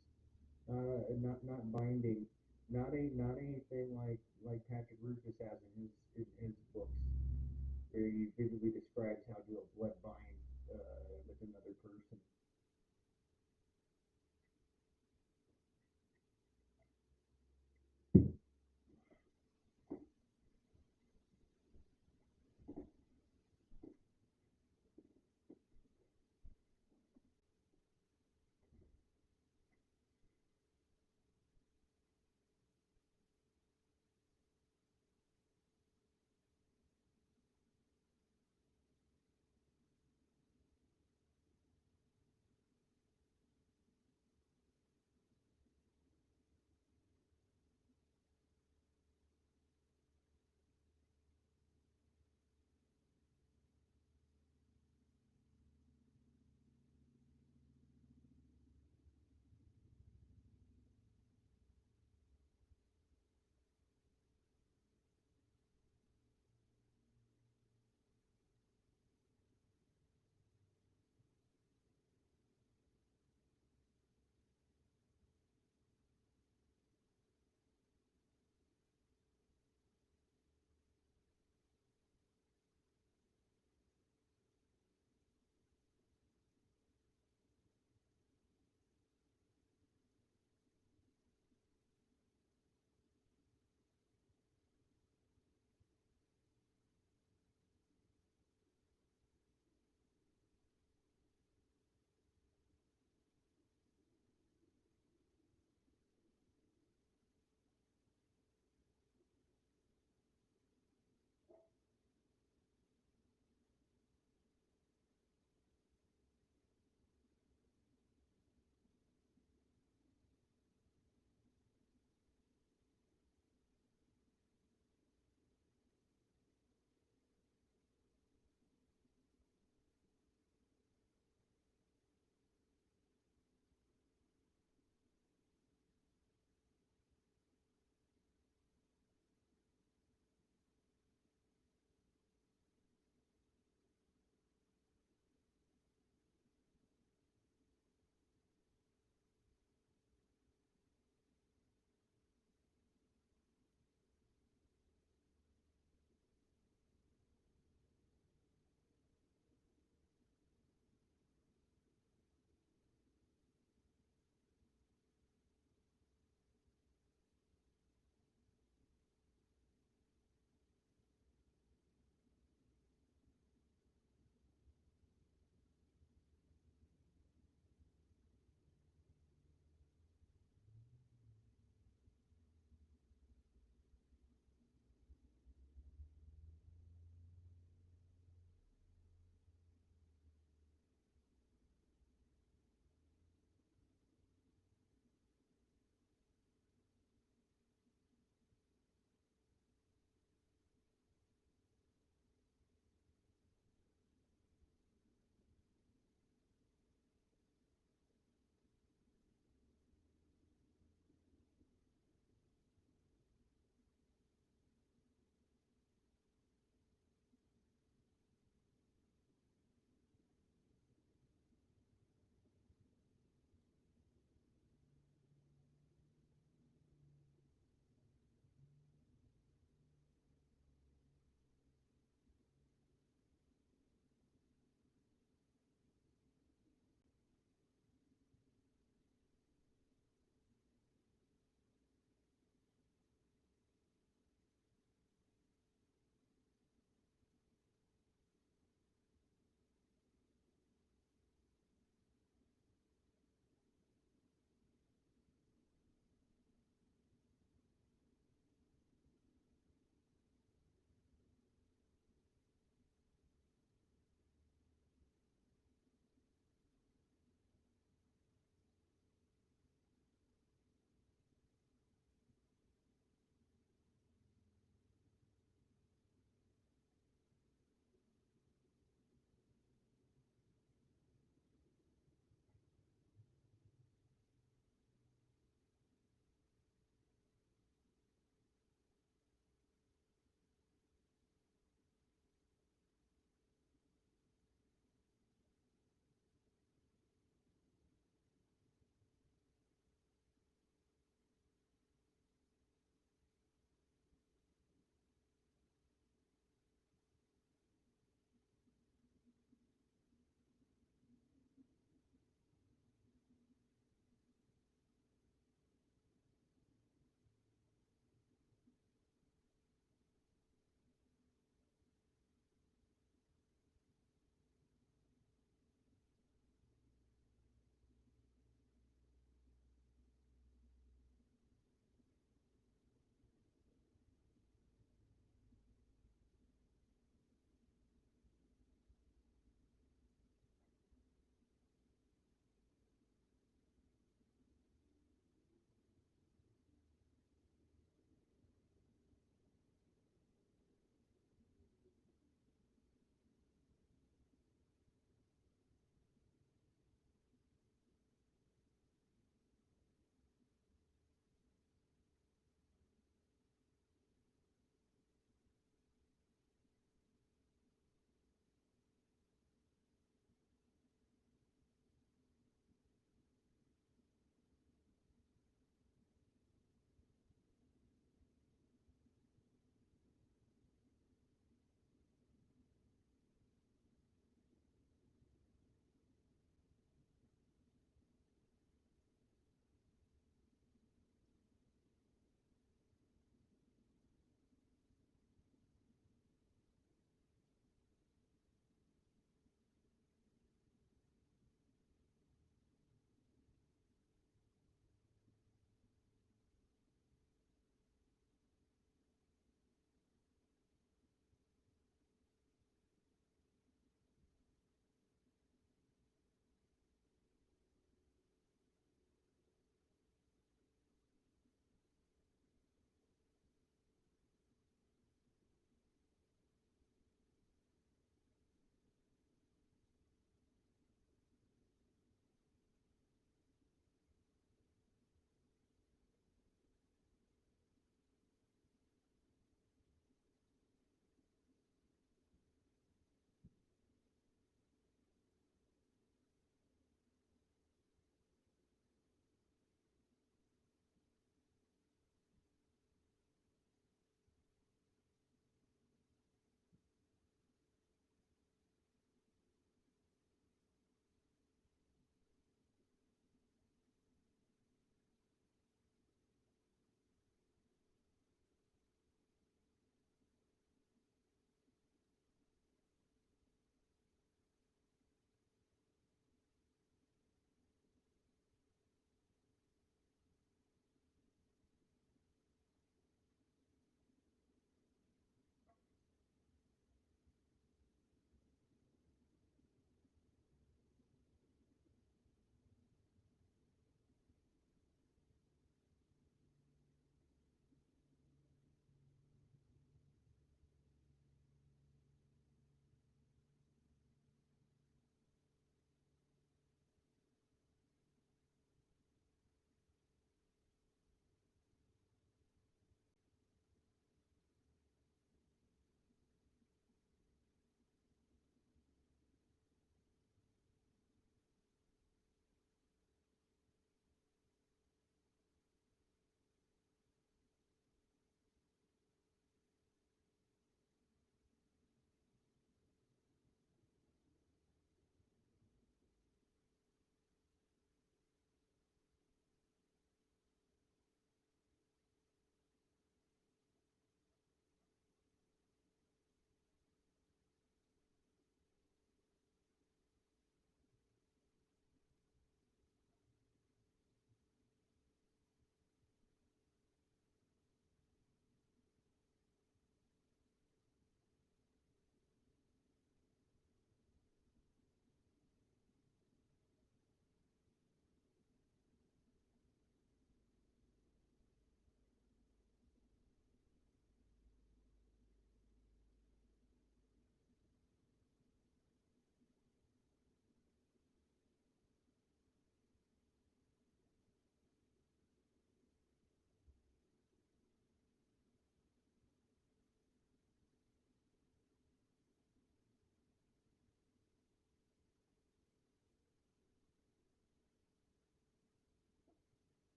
Not binding, not anything like Patrick Rufus has in his books, where he vividly describes how to do a blood bind with another person.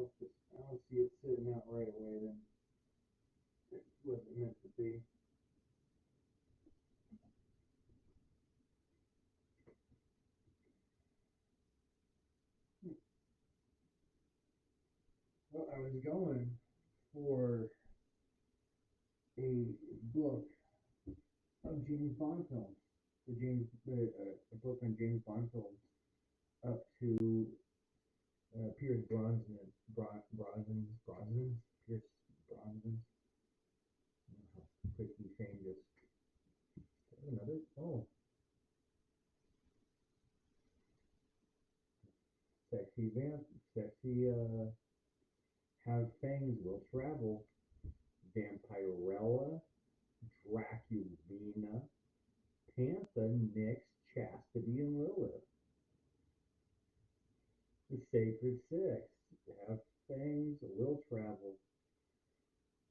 I don't see it sitting out right away, then it wasn't meant to be. Well, I was going for a book of James Bond films. A book on James Bond films up to Pierce Pierce Brosnan. Quickly saying this. Another. Oh, sexy vamp, sexy. Have fangs will travel. Vampirella, Draculina, Pantha, Nyx, Chastity, and Lilith. The Sacred Six. Have fangs will travel.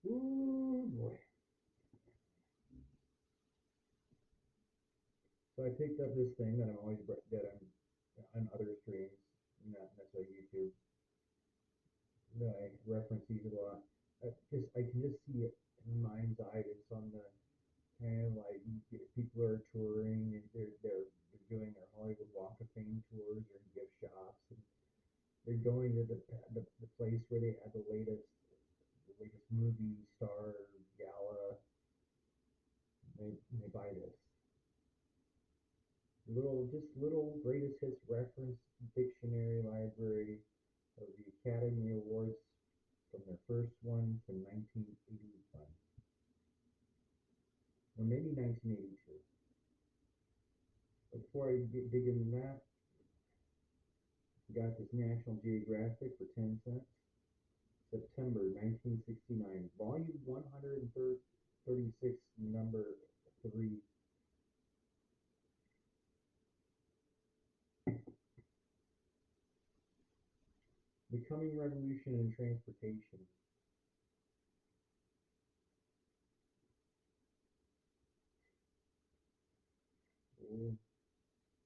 Ooh boy. So I picked up this thing that I'm on other streams, not necessarily YouTube, that I reference these a lot. I can just see it in my mind's eye. It's on the kind of like people are touring and they're doing their Hollywood Walk of Fame tours or gift shops, and they're going to the place where they had the latest movie star gala. They buy this little greatest hits reference dictionary library of the Academy Awards from their first one to 1981, or maybe 1982. But before I dig into that, got this National Geographic for 10 cents. September 1969, volume 136, number 3. The Coming Revolution in Transportation.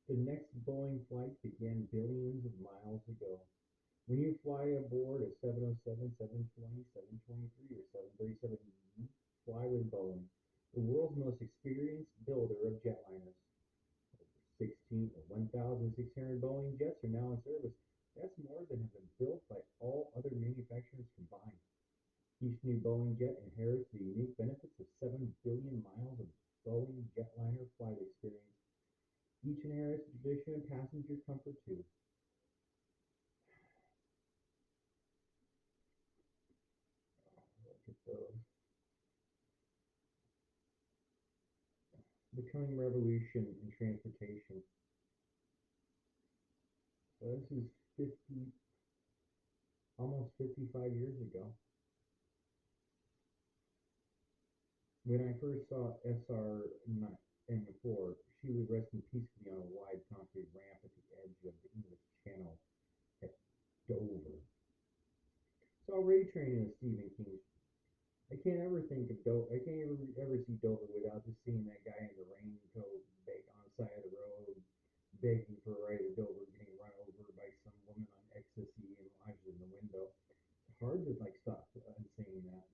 The next Boeing flight began billions of miles ago. When you fly aboard a 707, 720, 723, or 737, you fly with Boeing, the world's most experienced builder of jetliners. 1,600 Boeing jets are now in service. That's more than have been built by all other manufacturers combined. Each new Boeing jet inherits the unique benefits of 7 billion miles of Boeing jetliner flight experience. Each inherits the tradition and passenger comfort too. Look at those. The coming revolution in transportation. So this is 50, almost 55 years ago. When I first saw SR-4, she was resting peacefully on a wide concrete ramp at the edge of the English Channel at Dover. Saw Ray Train in Stephen King. I can't ever think of Dover. I can't ever see Dover without just seeing that guy in the raincoat on the side of the road, begging for a ride to Dover, getting run over by some woman on ecstasy and lodged in the window. It's hard to stop and saying that.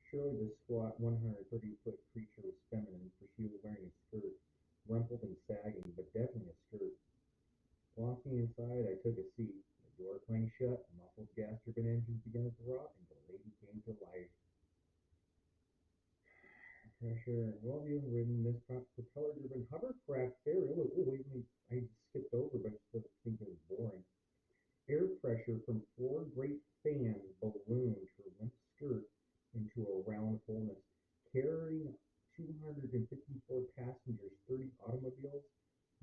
Surely the squat 130-foot creature was feminine, for she was wearing a skirt, rumpled and sagging, but definitely a skirt. Walking inside, I took a seat. The door clanged shut, muffled gas-driven engines began to throb, and the lady came to life. Pressure. Well, you've ridden this propeller-driven hovercraft ferry. Oh, wait, I skipped over, but I still think it was boring. Air pressure from 4 great fans ballooned her limp skirt into a round fullness, carrying 254 passengers, 30 automobiles.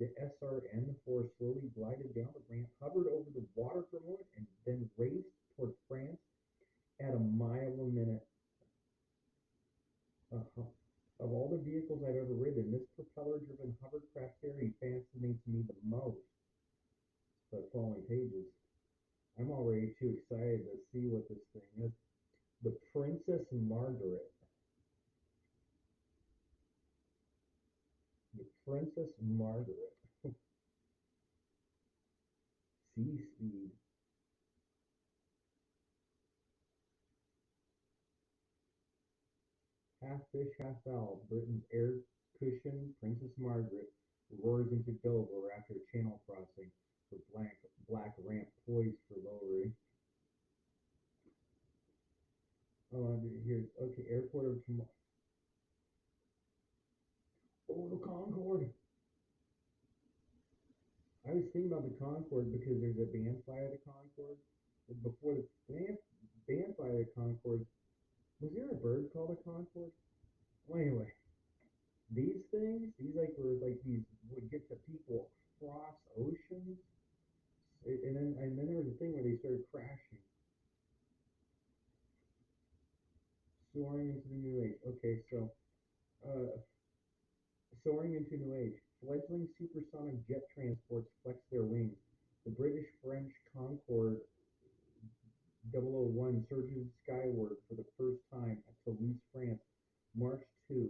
The SRN-4 slowly glided down the ramp, hovered over the water for a moment, and then raced toward France at a mile a minute. Of all the vehicles I've ever ridden, this propeller-driven hovercraft ferry fascinates me the most. The following pages. I'm already too excited to see what this thing is. The Princess Margaret. The Princess Margaret. half fish, half fowl. Britain's air cushion, Princess Margaret, roars into Dover after a channel crossing with black ramp poised for lowering. Oh, here's okay. Airport of tomorrow. Oh, the Concorde. I was thinking about the Concorde because there's a band fly at the Concorde. Before the band fly at the Concorde, was there a bird called a Concorde? Well, anyway, these things, these like were like these would get the people across oceans, and then there was a thing where they started crashing, soaring into the new age. Okay, so uh, soaring into new age, fledgling supersonic jet transports flex their wings. The British-French Concorde 001 surges skyward for the first time at Toulouse, France, March 2,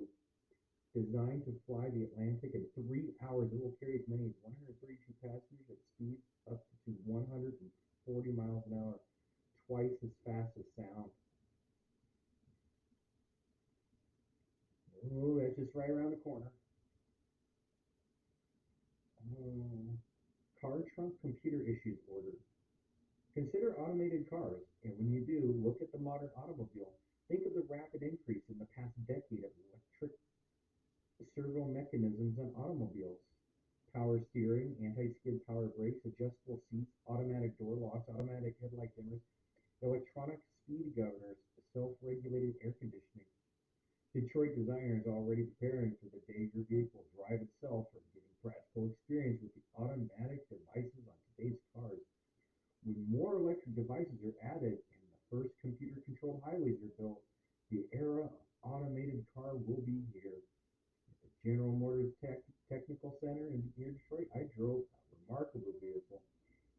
designed to fly the Atlantic in 3 hours. It will carry as many as 132 passengers at speeds up to 140 miles an hour, twice as fast as sound. Oh, that's just right around the corner. Um, car trunk computer issues order. Consider automated cars, and when you do, look at the modern automobile. Think of the rapid increase in the past decade of electric servo mechanisms on automobiles. Power steering, anti-skid power brakes, adjustable seats, automatic door locks, automatic headlight dimmers, electronic speed governors, self-regulated air conditioning. Detroit designers are already preparing for the day your vehicle will drive itself or getting practical experience with the automatic devices on today's cars. When more electric devices are added and the first computer-controlled highways are built, the era of automated car will be here. At the General Motors Technical Center in near Detroit, I drove a remarkable vehicle.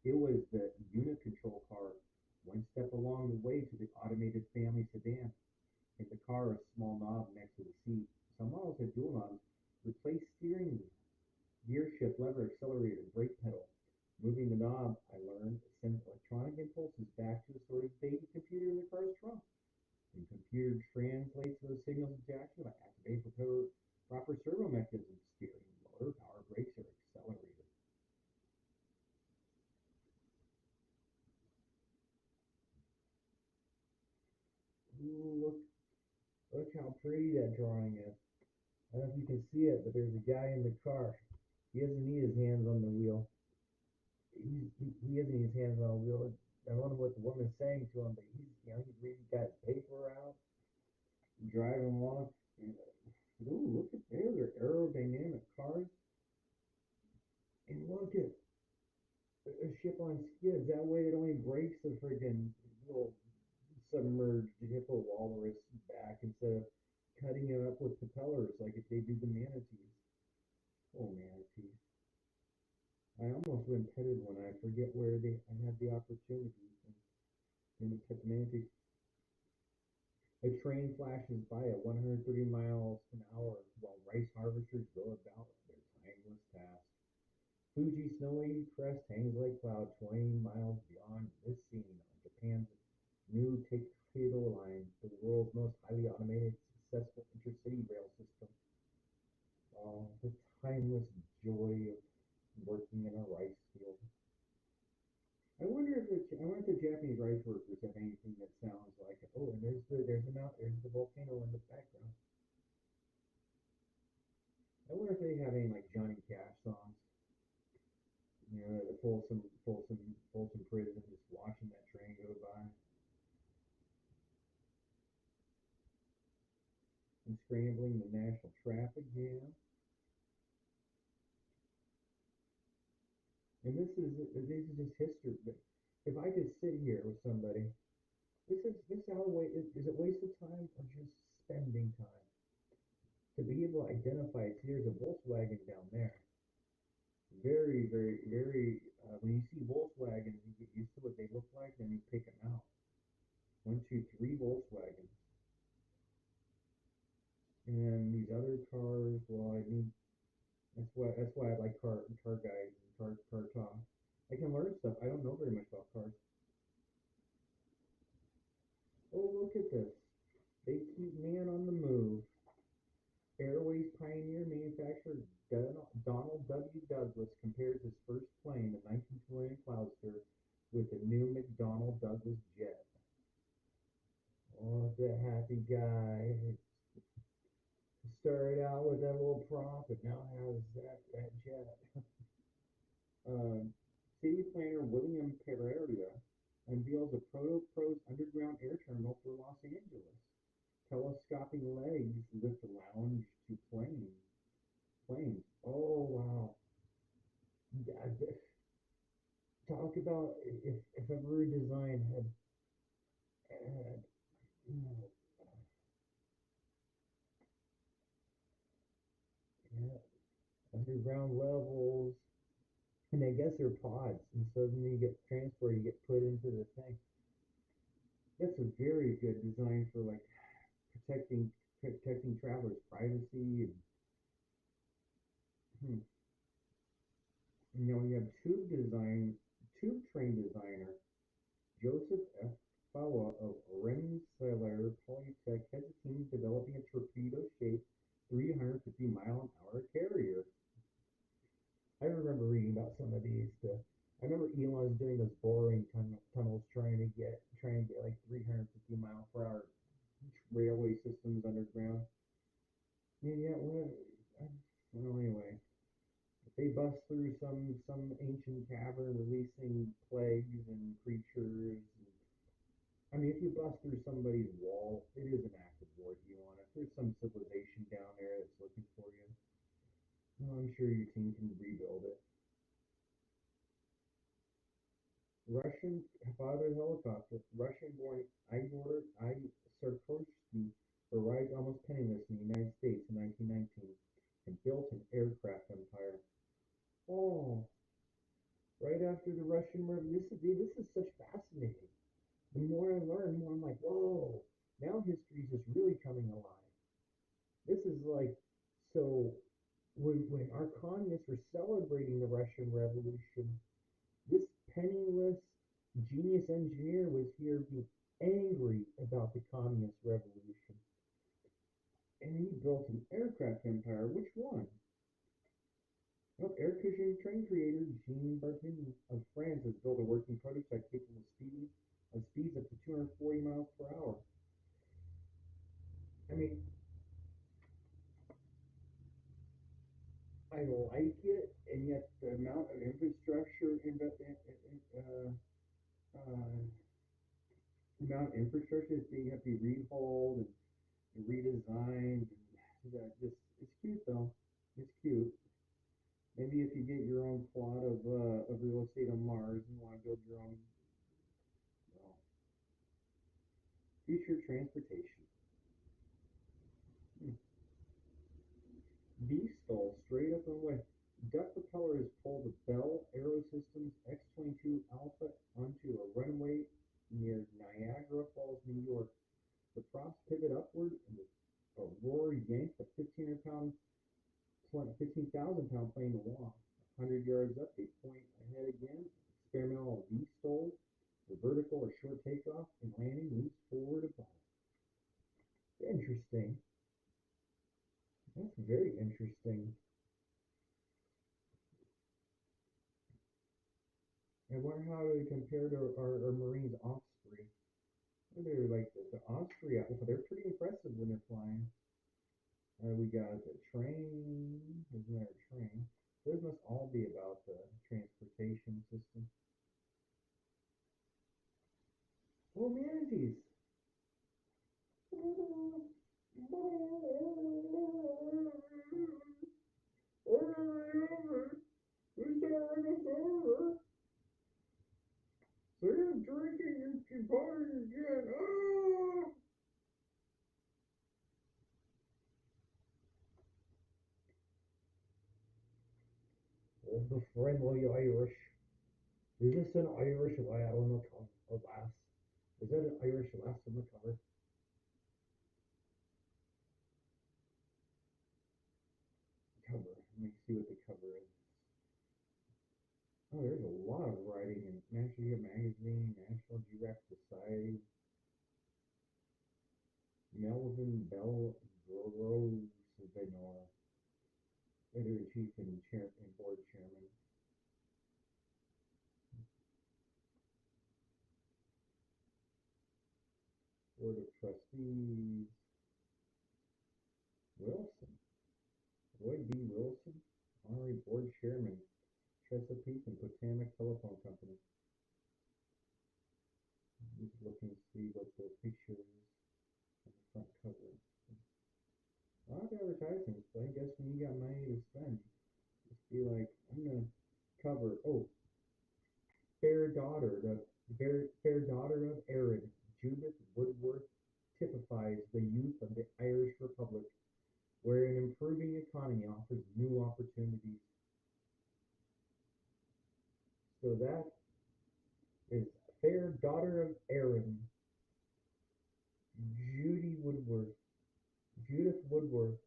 It was the unit control car, one step along the way to the automated family sedan. In the car, a small knob next to the seat. Some models had dual knobs. Replace steering wheel, gear shift, lever, accelerator, brake pedal. Moving the knob, I learned, sends electronic impulses back to a sort of baby computer in the car's trunk. The computer translates those signals into action by activating proper servo mechanisms, steering, motor, power brakes, or accelerator. Ooh, look how pretty that drawing is. I don't know if you can see it, but there's a guy in the car. He doesn't need his hands on the wheel. He doesn't need his hands on the wheel. I don't know what the woman's saying to him, but he's really got his paper out, driving along. And, ooh, look at there, they're aerodynamic cars. And look at a ship on skids. That way it only breaks the friggin' little submerged hippo walrus back instead of cutting it up with propellers like if they do the manatees. Oh, manatees. I almost went petted one. I forget where I had the opportunity and to pet the manatee. A train flashes by at 130 miles an hour while rice harvesters go about their timeless task. Fuji snowy crest hangs like cloud 20 miles beyond this scene on Japan's new Takedo line, the world's most highly automated, successful intercity rail system. The timeless joy of working in a rice field. I wonder if the Japanese rice workers have anything that sounds like oh, and there's the volcano in the background. I wonder if they have any like Johnny Cash songs. You know, the Folsom Prison, just watching that train go by and scrambling the national traffic jam. And this is just history. But if I could sit here with somebody, this our way is it waste of time or just spending time to be able to identify? See, there's a Volkswagen down there. Very, very, very. When you see Volkswagens, you get used to what they look like, then you pick them out. One, two, three Volkswagens, and these other cars. Well, I mean, that's why I like car guides and car talk. I can learn stuff. I don't know very much about cars. Oh, look at this. They keep man on the move. Angeles compares his first plane, the 1920 Cloudster, with the new McDonnell Douglas jet. Oh, the happy guy. Started out with that little prop and now has that jet. Um, City planner William Pereira unveils a proto-pros underground air terminal for Los Angeles. Telescoping legs lift lounge to planes. Oh wow! Talk about if ever a design had you know, yeah, underground levels, and I guess they're pods, and so then you get transported, you get put into the thing. That's a very good design for like protecting protecting travelers' privacy and hmm. You know, you have tube train designer Joseph F. Fawa of Rensselaer Polytech has a team developing a torpedo-shaped 350-mile-an-hour carrier. I remember reading about some of these. I remember Elon's doing those boring tunnels trying to get like 350 mile per hour railway systems underground. Yeah, well, anyway, they bust through some ancient cavern, releasing plagues and creatures. I mean, if you bust through somebody's wall, it is an act of war. Do you want it? There's some civilization down there that's looking for you. Well, I'm sure your team can rebuild it. Russian father helicopter. Russian-born Igor Sarkovsky arrived almost penniless in the United States in 1919 and built an aircraft empire. Oh, right after the Russian Revolution. This is such fascinating. The more I learn, the more I'm like, whoa, now history is just really coming alive. This is like, so when our communists were celebrating the Russian Revolution, this penniless genius engineer was here being angry about the communist revolution. And he built an aircraft empire. Which one? Well, air cushioning train creator Jean Bartini of France has built a working prototype capable of speeds up to 240 miles per hour. I mean, I like it, and yet the amount of infrastructure uh, that they have to be rehauled and redesigned. And that just it's cute though. It's cute. Maybe if you get your own plot of real estate on Mars and want to build your own well, future transportation. Hmm. V-stall straight up and away. Duck propellers pulled the Bell Aerosystems X-22 Alpha onto a runway near Niagara Falls, New York. The props pivot upward, and the roar yanked the 15,000 pound plane along. 100 yards up, they point ahead again. Experimental V-stall, the vertical or short takeoff and landing moves forward above. Interesting. That's very interesting. I wonder how they compare to our Marines Osprey. They're like the Osprey, they're pretty impressive when they're flying. We got the train. There's another train. Those must all be about the transportation system. Oh, manatees. They're drinking and partying again. Oh! Oh, the friendly Irish. Is this an Irish lad on the cover? A lass? Is that an Irish lass on the cover? Cover. Let me see what the cover is. Oh, there's a lot of writing in National Geographic Magazine, National Geographic Society, Melvin Bell Gross Venor. editor in chief and chair and board chairman. Board of trustees. Wilson. Lloyd B. Wilson, honorary board chairman, Chesapeake and Potomac Telephone Company. Just looking to see what the picture is on the front cover. A lot of advertisements, but I guess when you got money to spend, just be like, I'm gonna cover. Oh, fair daughter of Erin, Judith Woodworth typifies the youth of the Irish Republic, where an improving economy offers new opportunities. So that is fair daughter of Erin, Judy Woodworth, Judith Woodworth,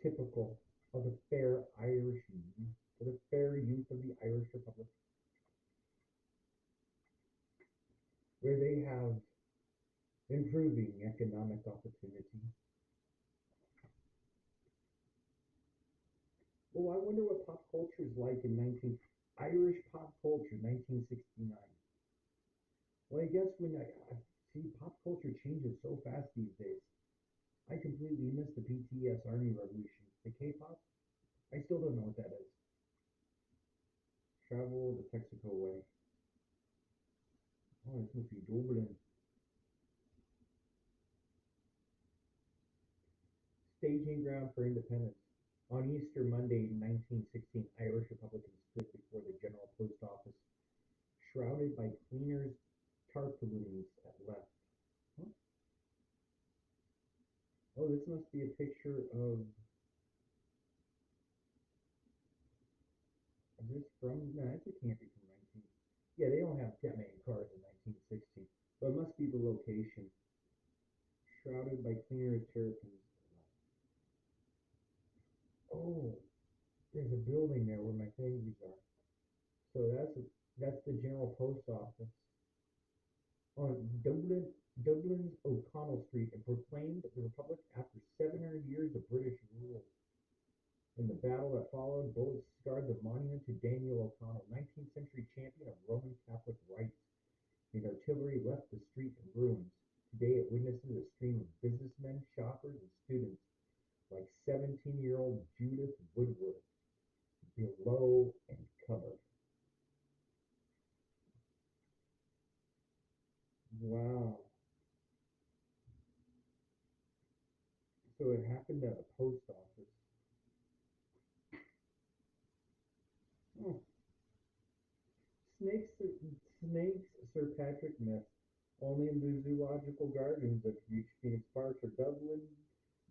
typical of the fair Irish youth, of the fair youth of the Irish Republic, where they have improving economic opportunity. Well, I wonder what pop culture is like in 19 Irish pop culture 1969. Well, I guess when I see pop culture changes so fast these days. I completely missed the BTS Army Revolution. The K-pop, I still don't know what that is. Travel the Texaco way. Oh, this must be Dublin. Staging ground for independence. On Easter Monday, 1916, Irish Republicans stood before the General Post Office, shrouded by cleaners' tarpaulins at left. Huh? Oh, this must be a picture of. Is this from? No, it can't be from 19. Yeah, they don't have that many cars in 1916, but it must be the location. Shrouded by cleaners' tarpaulins. Oh, there's a building there where my thingies are. So that's the General Post Office on Dublin's O'Connell Street, and proclaimed the Republic after 700 years of British rule. In the battle that followed, bullets scarred the monument to Daniel O'Connell, 19th century champion of Roman Catholic rights. The artillery left the street in ruins. Today it witnesses a stream of businessmen, shoppers, and students, like 17-year-old Judith Woodworth, below and covered. Wow. So it happened at a post office. Oh, snakes, snakes, Sir Patrick myth. Only in the zoological gardens of Phoenix Park are Dublin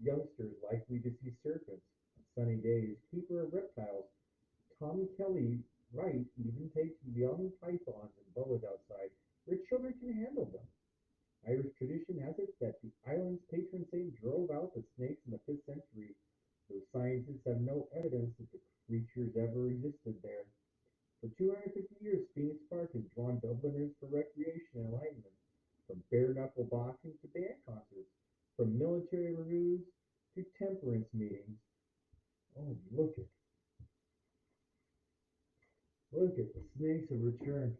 youngsters likely to see serpents. On sunny days, keeper of reptiles Tom Kelly Wright even takes young pythons and boas outside where children can handle them. Irish tradition has it that the island's patron saint drove out the snakes in the 5th century, though scientists have no evidence that the creatures ever existed there. For 250 years, Phoenix Park has drawn Dubliners for recreation and enlightenment, from bare-knuckle boxing to band concerts, from military reviews to temperance meetings. Oh, look at the snakes have returned.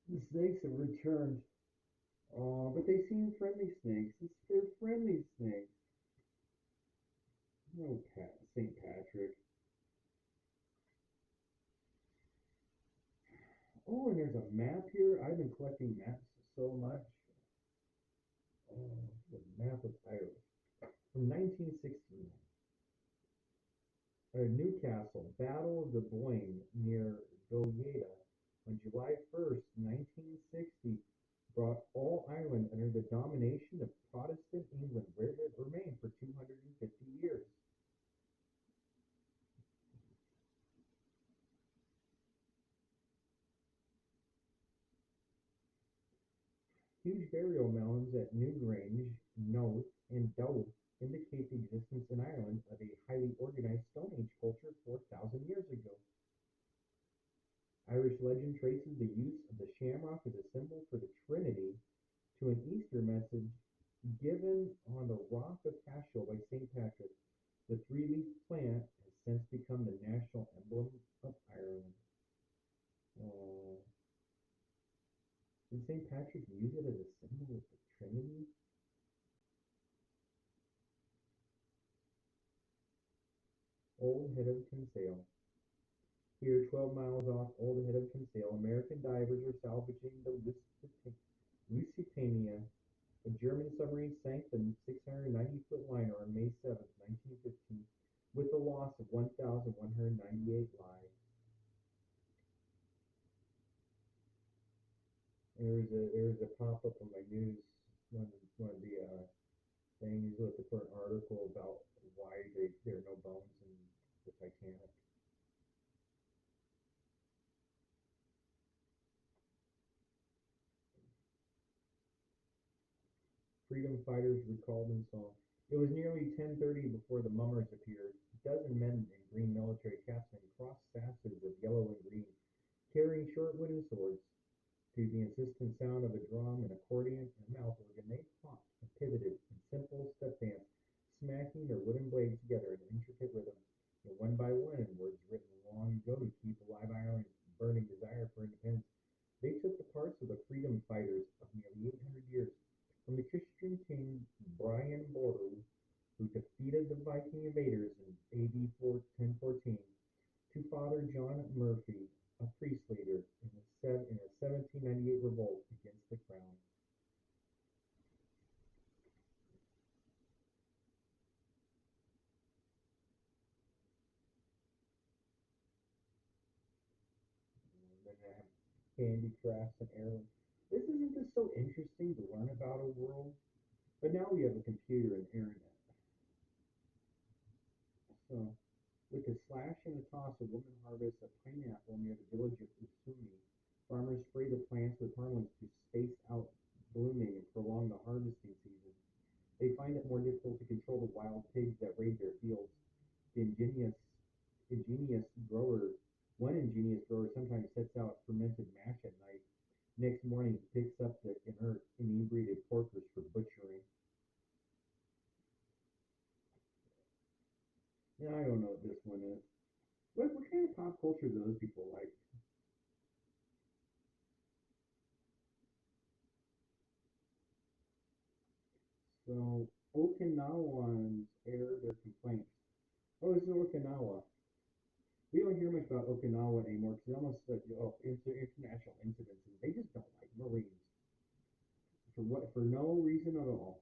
The snakes have returned. Oh, but they seem friendly snakes. They're friendly snakes. No, St. Patrick. Oh, and there's a map here. I've been collecting maps so much. Oh, the map of Ireland from 1916. Newcastle, Battle of the Boyne near Drogheda on July 1st, 1960, brought all Ireland under the domination of Protestant England, where it remained for 250 years. Huge burial mounds at Newgrange, Knowth, and Dowth indicate the existence in Ireland of a highly organized Stone Age culture 4,000 years ago. Irish legend traces the use of the shamrock as a symbol for the Trinity to an Easter message given on the Rock of Cashel by St. Patrick. The three-leaf plant has since become the national emblem of Ireland. Uh, did St. Patrick use it as a symbol of the Trinity? Old Head of Kinsale. Here, 12 miles off Old Head of Kinsale, American divers are salvaging the Lusitania. A German submarine sank the 690-foot liner on May 7, 1915, with a loss of 1,198 lives. There was a pop up on my news, one of the things with the current article about why there are no bones in the Titanic. Freedom fighters recalled in song. It was nearly 10:30 before the mummers appeared. A dozen men in green military caps and crossed sashes of yellow and green, carrying short wooden swords. To the insistent sound of a drum, an accordion, and a mouth organ, they hopped and pivoted in simple step dance, smacking their wooden blades together in an intricate rhythm. And one by one, in words written long ago to keep alive Ireland's burning desire for independence, they took the parts of the freedom fighters of nearly 800 years, from the Christian king Brian Boru, who defeated the Viking invaders in AD 1014, to Father John Murphy, a priest leader in a 1798 revolt against the crown. And then they have handicrafts and heirlooms. Isn't this so interesting to learn about a world? But now we have a computer and internet. So, with a slash and a toss, a woman harvests a pineapple near the village of Usumi. Farmers spray the plants with hormones to space out blooming and prolong the harvesting season. They find it more difficult to control the wild pigs that raid their fields. The ingenious grower, one ingenious grower sometimes sets out fermented mash at night. Next morning, he picks up the inert, inebriated porkers for butchering. Yeah, I don't know what this one is. What kind of pop culture do those people like? So, Okinawans air their complaints. Oh, this is Okinawa. We don't hear much about Okinawa anymore because it's almost like international incidents, and they just don't like Marines for no reason at all.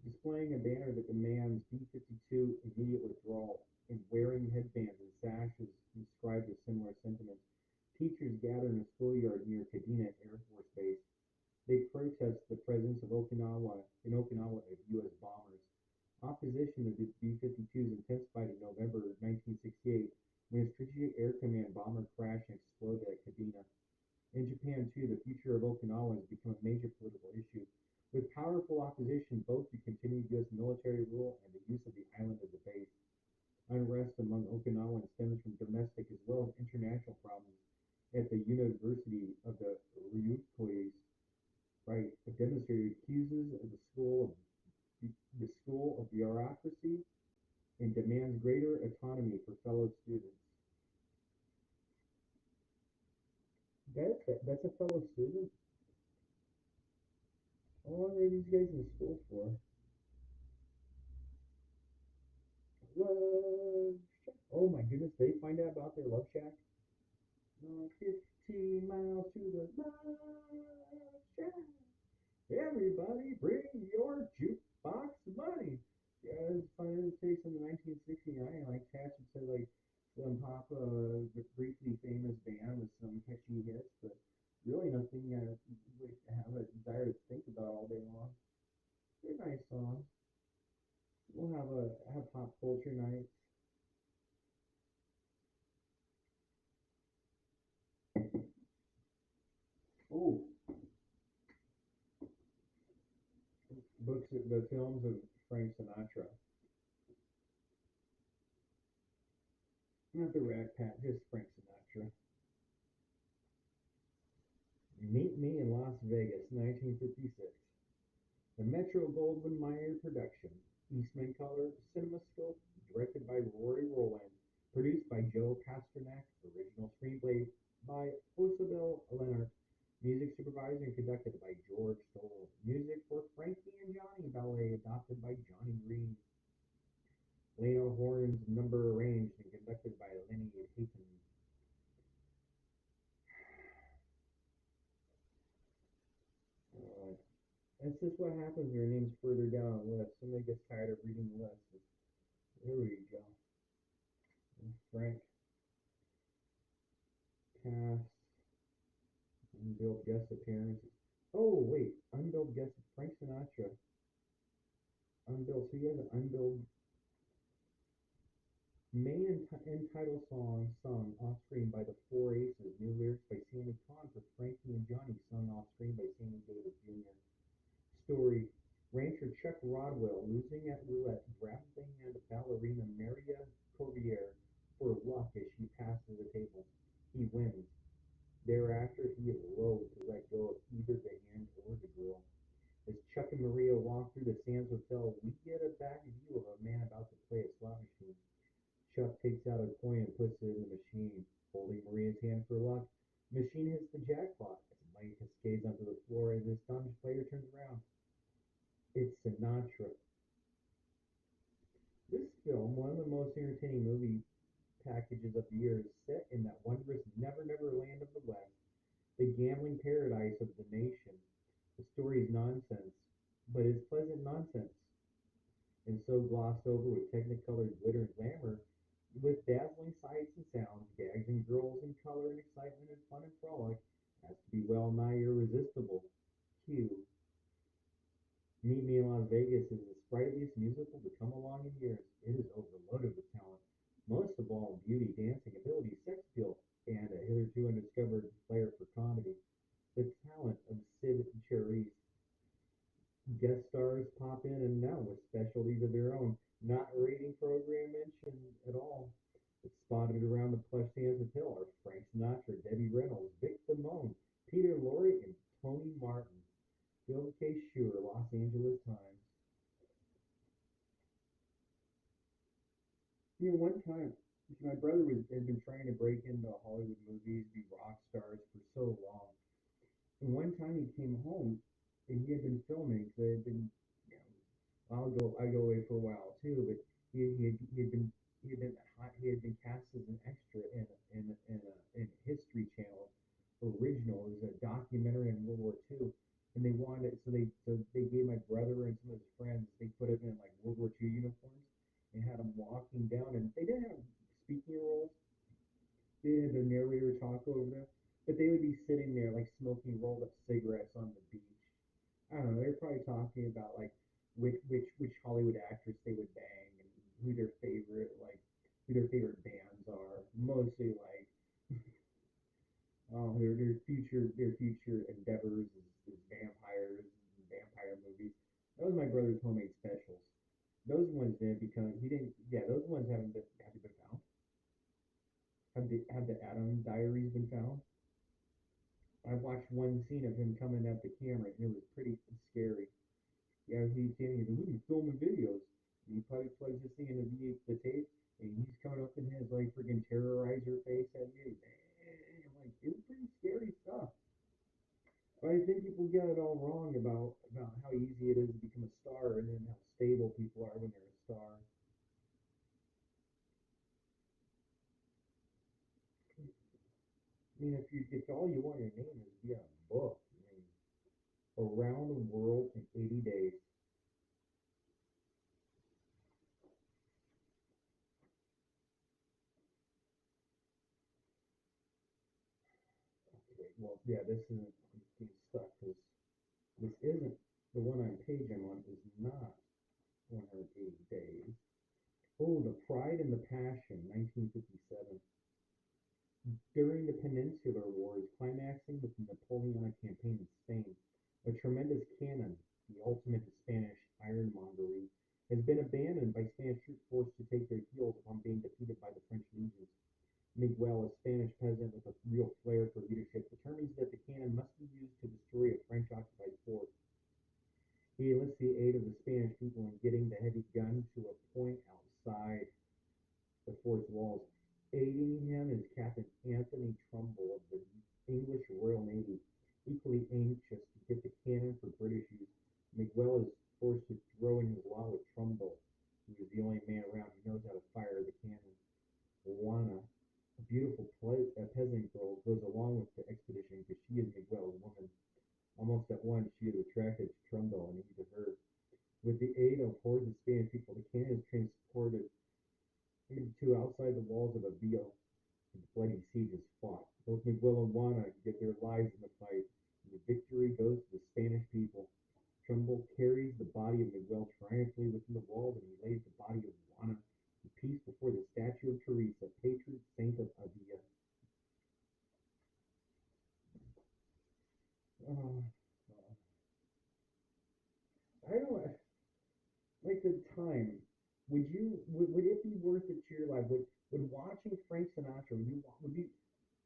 Displaying a banner that demands B-52 immediate withdrawal and wearing headbands and sashes inscribed with similar sentiments. Teachers gather in a schoolyard near Kadena Air Force Base. They protest the presence of Okinawa of U.S. bombers. Opposition to the B-52s intensified in November 1968 when a Strategic Air Command bomber crashed and exploded at Kadena. In Japan, too, the future of Okinawa has become a major political issue, with powerful opposition both to continued U.S. military rule and the use of the island as a base. Unrest among Okinawans stems from domestic as well as international problems. At the University of the Ryukyus, right, a demonstrator accuses the school of bureaucracy and demands greater autonomy for fellow students. That's a fellow student. How long are these guys in school for? Love Shack. Oh my goodness, they find out about their Love Shack. No, 15 miles to the Love Shack. Everybody bring your jukebox money. Yeah, it's funny. It takes in the 1969, like Cash would say, like some pop, briefly famous band with some catchy hits, but really nothing would have a desire to think about all day long. They're nice songs. We'll have pop culture nights. Oh, the films of Frank Sinatra. Not the Rat Pack, just Frank Sinatra. Meet Me in Las Vegas, 1956. The Metro Goldwyn Mayer production. Eastman Color CinemaScope, directed by Rory Rowland, produced by Joe Pasternak, original screenplay by Osabel Leonard, music supervised and conducted by George Stoll, music for Frankie and Johnny ballet adopted by Johnny Green, Leno Horns number arranged and conducted by Lenny Hayton. Uh, that's just what happens when your name's further down the list. Somebody gets tired of reading the list. There we go. Frank cast, unbilled guest appearances. Oh wait, unbilled guest Frank Sinatra. Unbilled. So he has an unbilled main and title song sung off screen by the Four Aces. New lyrics by Sammy Kahn for Frankie and Johnny, sung off screen by Sammy Davis Jr. Story: rancher Chuck Rodwell, losing at roulette, grabs the hand of ballerina Maria Corbiere for luck as she passes the table. He wins. Thereafter, he is loath to let go of either the hand or the girl. As Chuck and Maria walk through the Sands Hotel, we get a back view of a man about to play a slot machine. Chuck takes out a coin and puts it in the machine, holding Maria's hand for luck. The machine hits the jackpot as money cascades onto the floor and the astonished player turns around. It's Sinatra. This film, one of the most entertaining movie packages of the year, is set in that wondrous never never land of the West, the gambling paradise of the nation. The story is nonsense, but it's pleasant nonsense, and so glossed over with technicolor glitter and glamour, with dazzling sights and sounds, gags and girls and color and excitement and fun and frolic, as to be well nigh irresistible. Q. Meet Me in Las Vegas is the sprightliest musical to come along in years. It is overloaded with talent, most of all beauty, dancing, ability, sex appeal, and a hitherto undiscovered flair for comedy. The talent of Sid Charisse. Guest stars pop in and out with specialties of their own, not rating program mentioned at all. But spotted around the plush sands of Hill are Frank Sinatra, Debbie Reynolds, Vic Damone, Peter Lorre, and Tony Martin. Phil K. Shure, Los Angeles Times. One time, my brother had been trying to break into Hollywood movies, be rock stars for so long. And one time he came home and he had been filming, so had been, you know, I go away for a while too, but he had been cast as an extra in a History Channel original. It was a documentary on World War II, and they wanted so they gave my brother and some of his friends, they put him in like World War II uniforms and had him walking down, and they didn't have speaking roles. They had the narrator talk over them, but they would be sitting there like smoking rolled up cigarettes on the beach. I don't know. They're probably talking about like which Hollywood actress they would bang and who their favorite who their favorite bands are. Mostly like their future endeavors is vampires and vampire movies. That was my brother's homemade specials. Those ones didn't become he didn't yeah those ones haven't been found. Have the Adam Diaries been found? I watched one scene of him coming at the camera and it was pretty scary. Yeah, he came and he's filming videos. And he probably plugs this thing into the tape, and he's coming up in his like freaking terrorizer face at you. And I'm like, it's pretty scary stuff. But I think people get it all wrong about how easy it is to become a star, and then how stable people are when they're a star. I mean, if all you want your name is to be on a book, I mean, around the world in 80 days. Okay, well, yeah, this isn't. I'm getting stuck because this isn't the one on page I'm on is not 180 days. Oh, The Pride and the Passion, 1957. During the Peninsular Wars, climaxing with the Napoleonic campaign in Spain, a tremendous cannon, the ultimate in Spanish ironmongery, has been abandoned by Spanish troops forced to take their heels upon being defeated by the French legions. Miguel, a Spanish peasant with a real flair for leadership, determines that the cannon must be used to destroy a French occupied fort. He enlists the aid of the Spanish people in getting the heavy gun to a point outside the fort's walls. Aiding him is Captain Anthony Trumbull of the English Royal Navy, equally anxious to get the cannon for British use. Miguel is forced to throw in his lot with Trumbull, who is the only man around who knows how to fire the cannon. Juana, a beautiful peasant girl, goes along with the expedition because she is Miguel's woman. Almost at once, she is attracted to Trumbull and he to her. With the aid of hordes of Spanish people, the cannon is transported into outside the walls of Avila, and the bloody siege is fought. Both Miguel and Juana give their lives in the fight, and the victory goes to the Spanish people. Trumbull carries the body of Miguel triumphantly within the walls, and he lays the body of Juana in peace before the statue of Teresa, patron saint of Avila. Uh, I don't like the time. Would it be worth it to your life? Would watching Frank Sinatra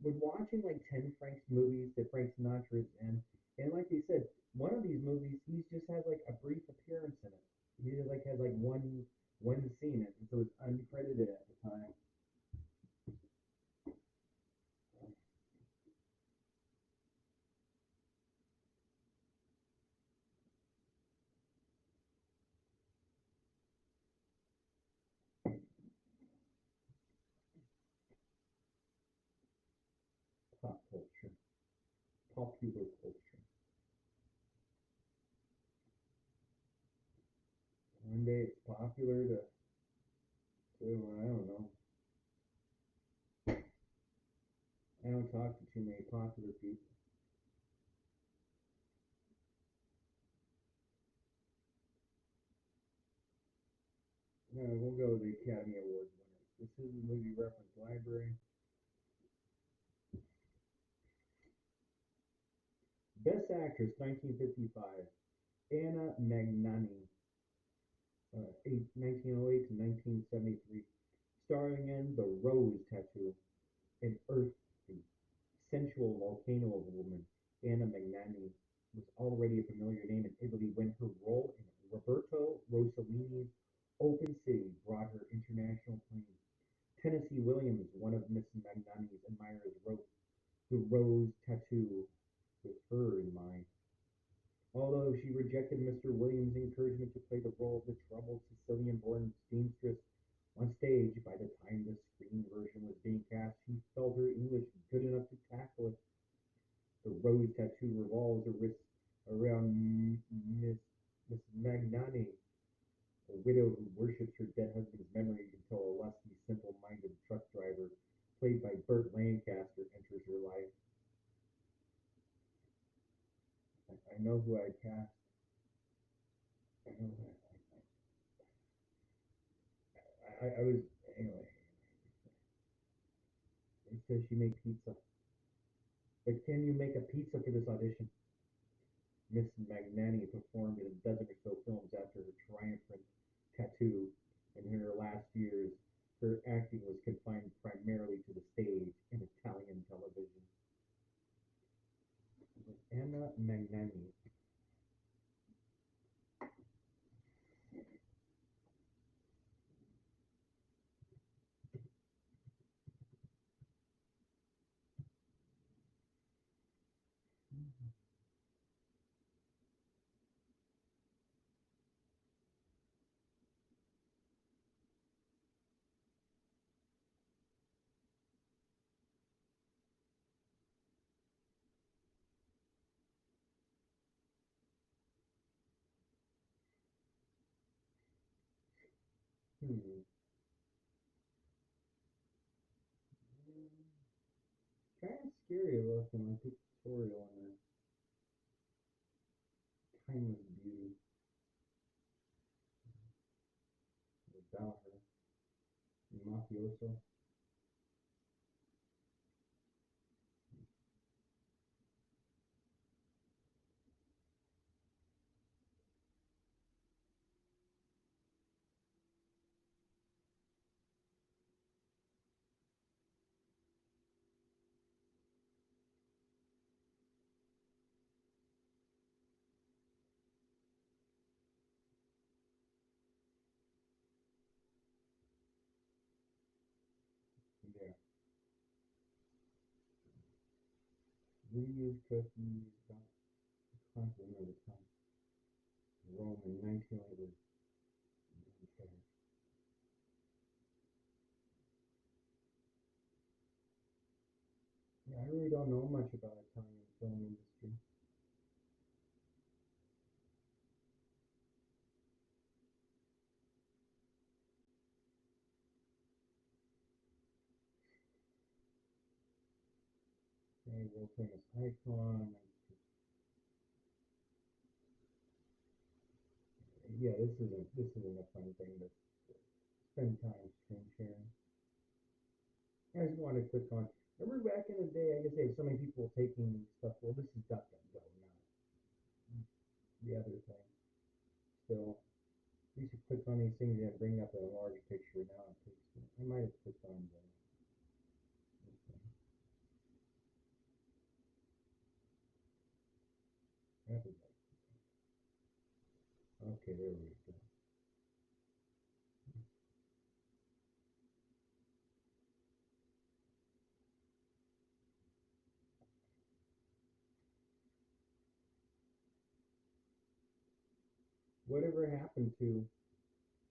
would watching like 10 Frank's movies that Frank Sinatra is in, and like they said, one of these movies he just has like a brief appearance in it. He just like has like one scene in it, and so it's uncredited at the time. Pop culture, popular culture. One day it's popular to I don't know. I don't talk to too many popular people. No, we'll go with the Academy Awards winners. This is the movie reference library. Best Actress, 1955, Anna Magnani, 1908 to 1973, starring in The Rose Tattoo, an earthy, sensual volcano of a woman. Anna Magnani was already a familiar name in Italy when her role in Roberto Rossellini's Open City brought her international acclaim. Tennessee Williams, one of Miss Magnani's admirers, wrote The Rose Tattoo with her in mind. Although she rejected Mr. Williams' encouragement to play the role of the troubled Sicilian-born seamstress on stage, by the time the screen version was being cast, she felt her English good enough to tackle it. The Rose Tattoo revolves around Miss Magnani, a widow who worships her dead husband's memory until a lusty, simple-minded truck driver, played by Burt Lancaster, enters her life. I know who I cast. I know who I was anyway. It says she made pizza. But can you make a pizza for this audition? Miss Magnani performed in a dozen or so films after her triumphant tattoo. In her last years, her acting was confined primarily to the stage and Italian television. Anna Magnani. Hmm. Kind of scary looking, like pictorial in there. Timeless beauty about her. Mafioso. reused cookies, got constantly over time. Rome in 1911. Okay. Yeah, I really don't know much about Italian film industry. Okay, world famous icon. Yeah, this isn't a fun thing to spend time screen sharing. I just want to click on. Remember back in the day, I guess they had so many people taking stuff. Well, this is DuckDuckGo, not the other thing. Still, you used to click on these things and bring up a large picture. Now it takes. I might have clicked on the. Okay, there we go. Whatever happened to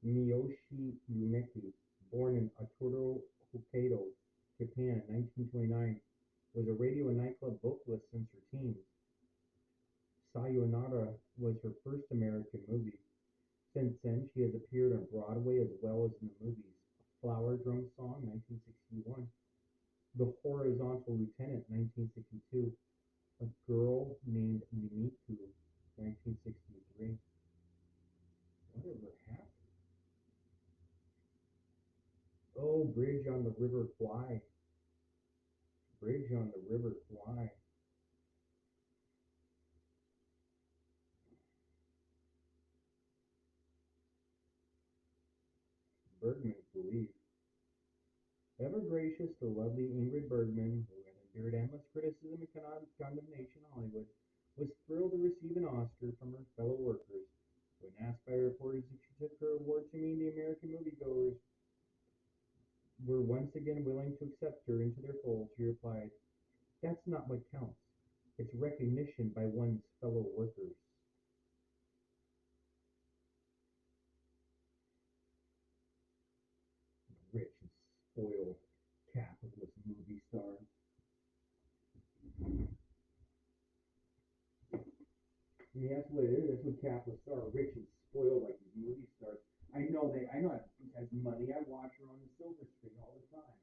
Miyoshi Umeki, born in Otoro, Hokkaido, Japan in 1929, was a radio and nightclub vocalist since her teens. Sayonara was her first American movie. Since then, she has appeared on Broadway as well as in the movies Flower Drum Song, 1961, The Horizontal Lieutenant, 1962, A Girl Named Mimiku, 1963. Whatever happened? Oh, Bridge on the River Kwai. Bridge on the River Kwai. Bergman's Belief. Ever gracious, the lovely Ingrid Bergman, who had endured endless criticism and condemnation in Hollywood, was thrilled to receive an Oscar from her fellow workers. When asked by reporters if she took her award to mean the American moviegoers were once again willing to accept her into their fold, she replied, "That's not what counts. It's recognition by one's fellow workers." Rich and spoiled capitalist movie star. I mean, that's what it is. That's what capitalists are, rich and spoiled like these movie stars. I know has money. I watch her on the silver screen all the time.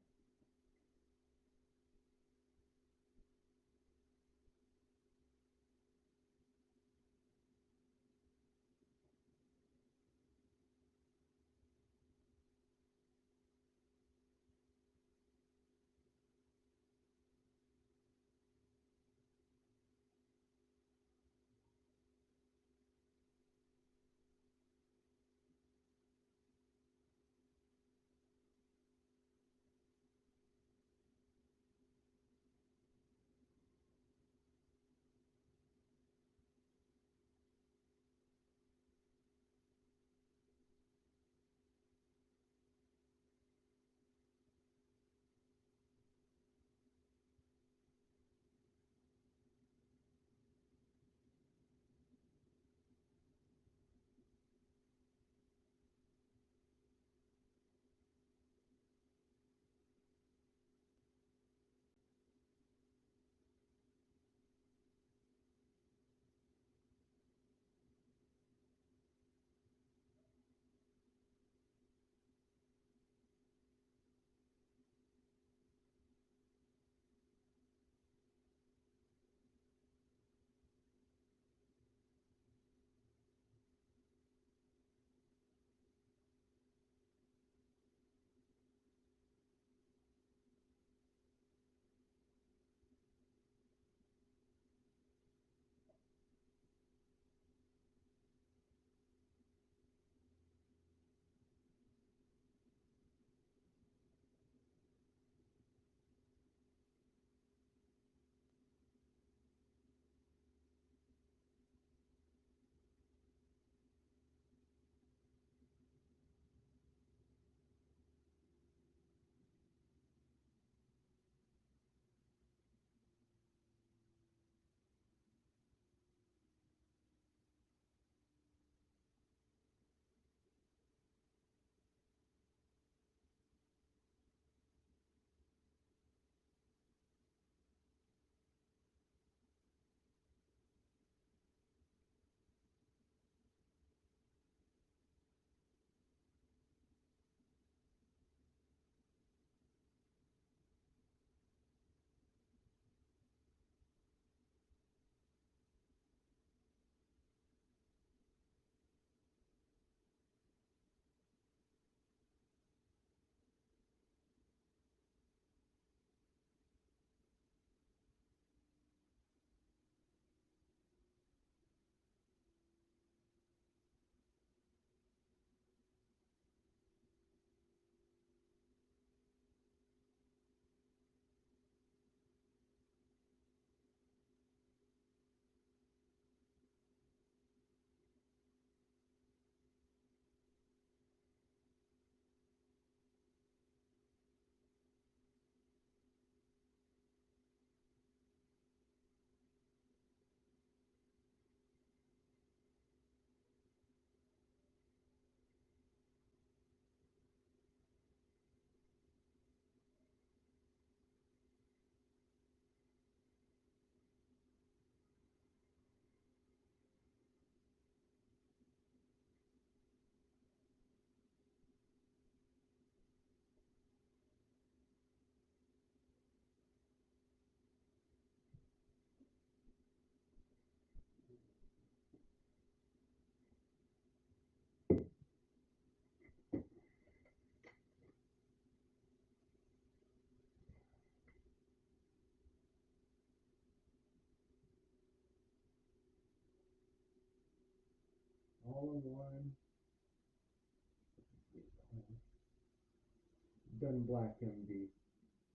all-in-one, done black MD,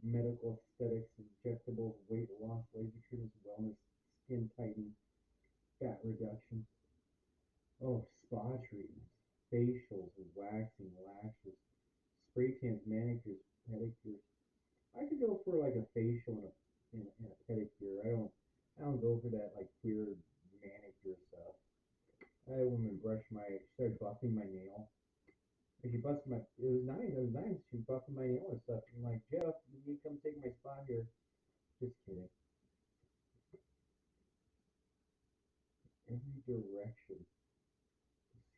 medical aesthetics, injectables, weight loss, laser treatments, wellness, skin tightening, fat reduction. Oh, spa treatments, facials, waxing, lashes, spray tans, manicures, pedicures. I could go for like a facial and a pedicure. I don't go for that like weird manicure stuff. I had a woman brush my started buffing my nail. And she busted my it was nice, it was nice. She was buffing my nail and stuff. I'm like, Jeff, you need to come take my spot here. Just kidding. Every direction.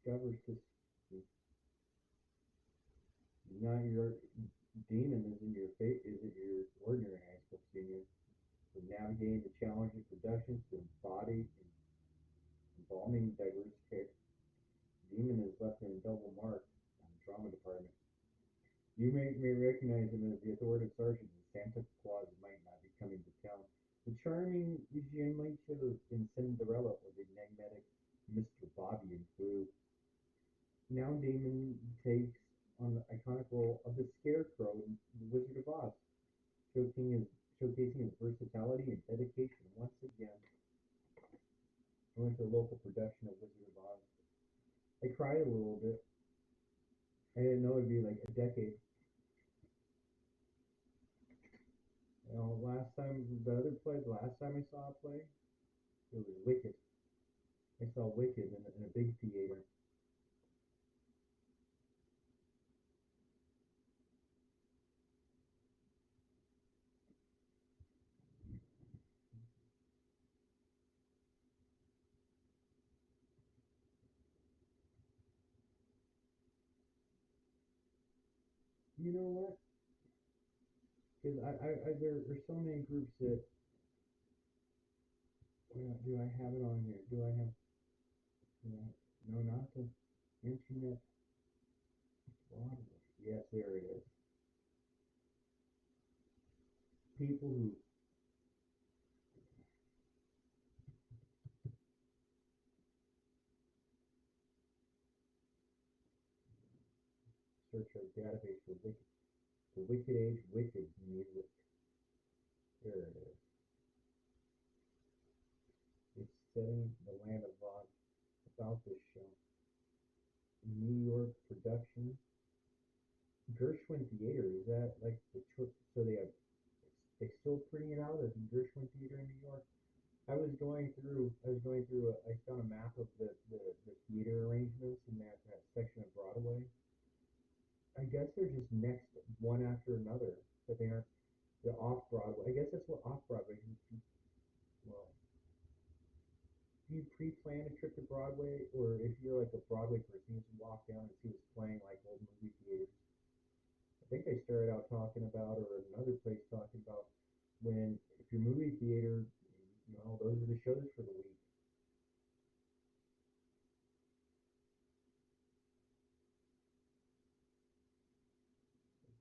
Discover system. Not your demon isn't your fate isn't your ordinary high school senior. From navigating the challenging productions to embody and embalming diverse care. Demon is left in a double mark on the trauma department. You may recognize him as the authoritative sergeant and Santa Claus might not be coming to town. The charming Eugene Mitchell in Cinderella or the enigmatic Mr. Bobby in Clue. Now Damon takes on the iconic role of the Scarecrow in The Wizard of Oz, showcasing his, showcasing his versatility and dedication. Once again, I went to a local production of Wizard of Oz. I cried a little bit. I didn't know it'd be like a decade. Last time the last time I saw a play, it was Wicked. I saw Wicked in a big theater. You know what? Because there's so many groups that do I have it on here? Do I have? No, not the internet Broadway. Yes, there it is. People who search our database for Wicked Age, Wicked music. There it is. It's setting the land of Oz about this show. New York production. Gershwin Theater, is that like so they still printing it out as Gershwin Theater in New York? I found a map of the theater arrangements in that section of Broadway. I guess they're just next one after another, but they aren't the off Broadway. I guess that's what off Broadway is. Well, do you pre-plan a trip to Broadway, or if you're like a Broadway person, you just walk down and see what's playing like old movie theaters? I think I started out talking about, or another place talking about, when if your movie theater, those are the shows for the week.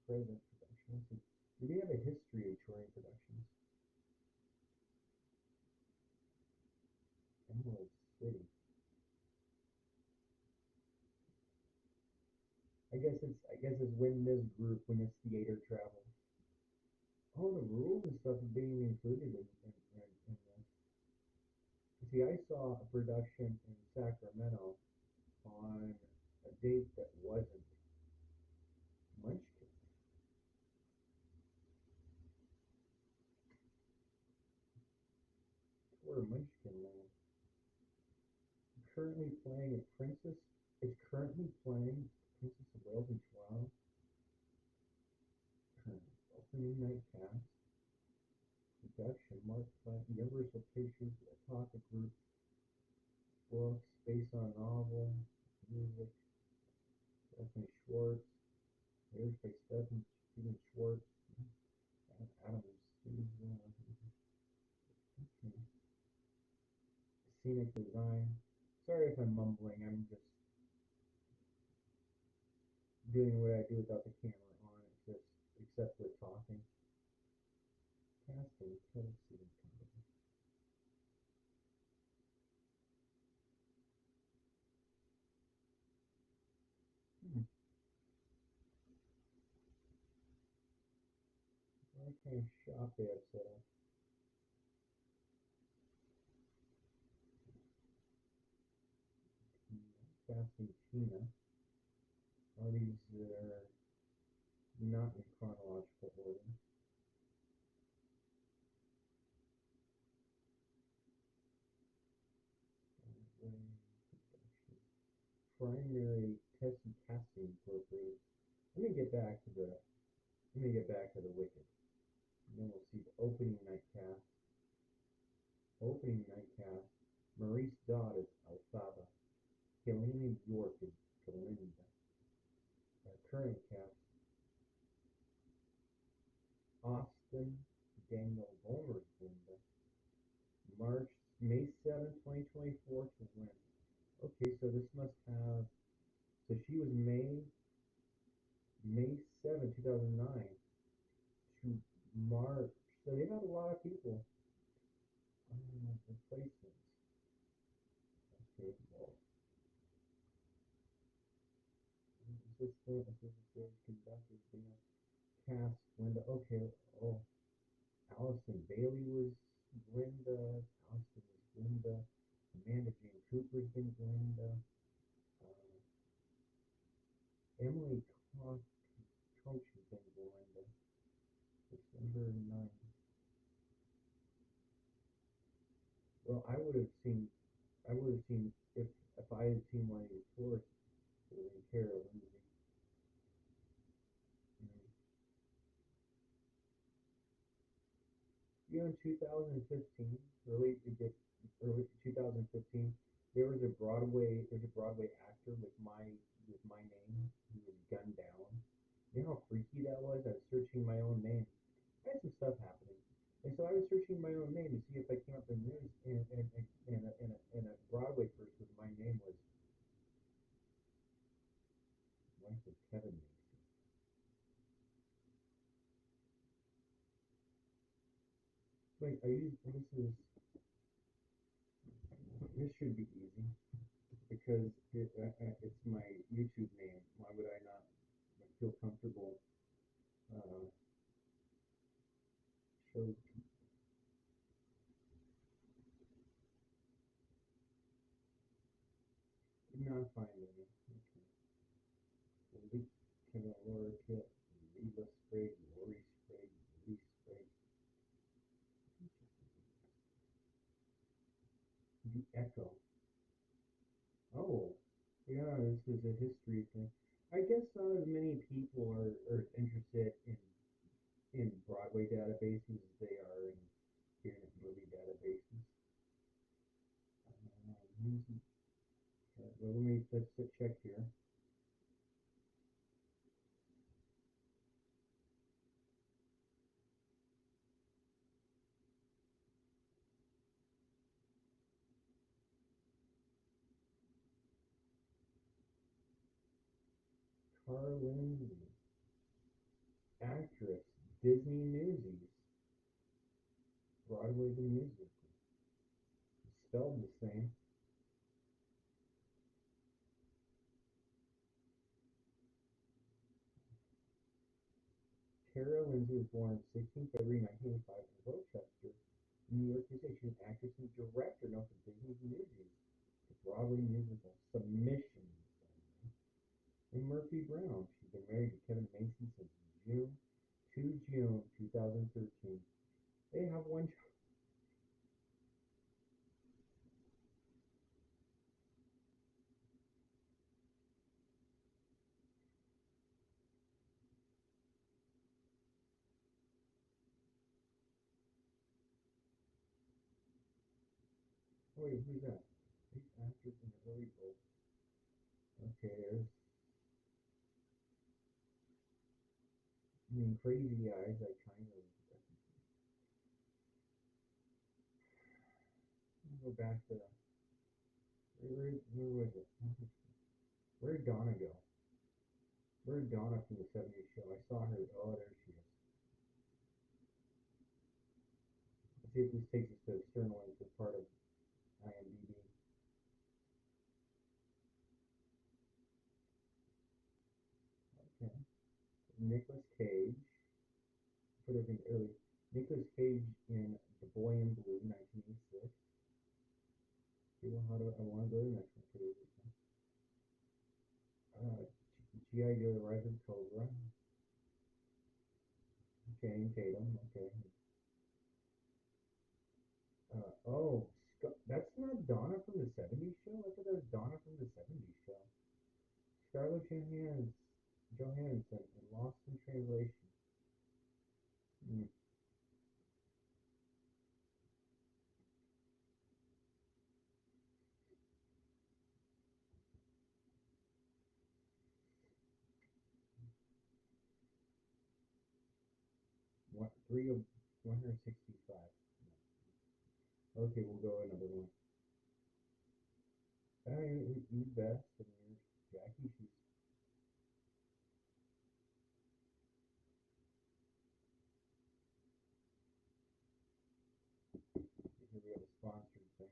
Present productions. Do we have a history of touring productions? Emerald City. I guess it's when this theater travels. Oh, the rules and stuff are being included in this. See, I saw a production in Sacramento on a date that wasn't Munchkin. Or Munchkin Land. Currently playing a Princess. It's currently playing Princess of Wales in Toronto. Opening night cast. Production, Mark Platt, Universal Pictures, Ataka Group, books based on novel, music, Stephanie Schwartz, lyrics by Steven Schwartz, Adam Steve, okay. Scenic design. Sorry if I'm mumbling, I'm just doing what I do without the camera on, just except with talking. Casting, Tennessee Company. kind of shop they have set up. Casting Tina. All these are not in chronological order. Primary test and casting incorporated. Let me get back to the Wicked. And then we'll see the opening night cast. Opening night cast. Maurice Dodd as Alfaba. Helena York as Galinda. Current cast. Austin Daniel Vollmer as Glinda. May 7th, 2024 to win. Okay, so this must have, so she was May 7th, 2009 to March. So they got a lot of people. Replacements. Okay, well, assistant conductor, cast, Linda. Okay, oh, Allison Bailey was Linda. Allison was Linda. Amanda Jane Cooper's been Linda. Emily Coach has been Linda. December 9th. Well, I would have seen if I had seen one of these tours, it would have been Carol Lindsay. Mm. In 2015, early 2015, there's a Broadway actor with my name who was gunned down. You know how freaky that was? I was searching my own name. I had some stuff happening. And so I was searching my own name to see if I came up in news, and a Broadway person with my name was wife of Kevin Macy. Wait, this should be easy because it's my YouTube name. Why would I not feel comfortable uh, show? Did not find any. Okay. Delete Kevin Laura Kit, Reba Sprague, Lori Sprague, Lee Sprague. The Echo. Oh, yeah, this is a history thing. I guess not as many people are interested in Broadway databases as they are in internet movie databases. Music. Well, let's check here. Carlin, actress, Disney Newsies, Broadway the musical, spelled the same. Tara Lindsay was born 16 February 1985 in Rochester, New York. She's an actress and director known for Disney's Newsies, the Broadway musical Submission. And Murphy Brown. She's been married to Kevin Mason since June 2013. They have one child. Oh, wait, who's that? These actors in the early role. Okay, there's, Crazy Eyes. I kind of go back to where was it? Where did Donna go? Where did Donna from the '70s show? I saw her. Oh, there she is. Let's see if this takes us to external links as part of IMDb. Okay. Nicolas Cage, Twitter thing early. Nicolas Cage in The Boy in Blue, 1986. People, how do I want to go to the next one? G.I. Joe, The Rise of Cobra. Channing Tatum, okay. Oh, that's not Donna from the 70s show? I thought that was Donna from the 70s show. Scarlett Johansson in Lost in Translation. Hmm. What, 3 of 165. Okay, we'll go another one. Who's best? And here's Jackie. Here we have a sponsored thing.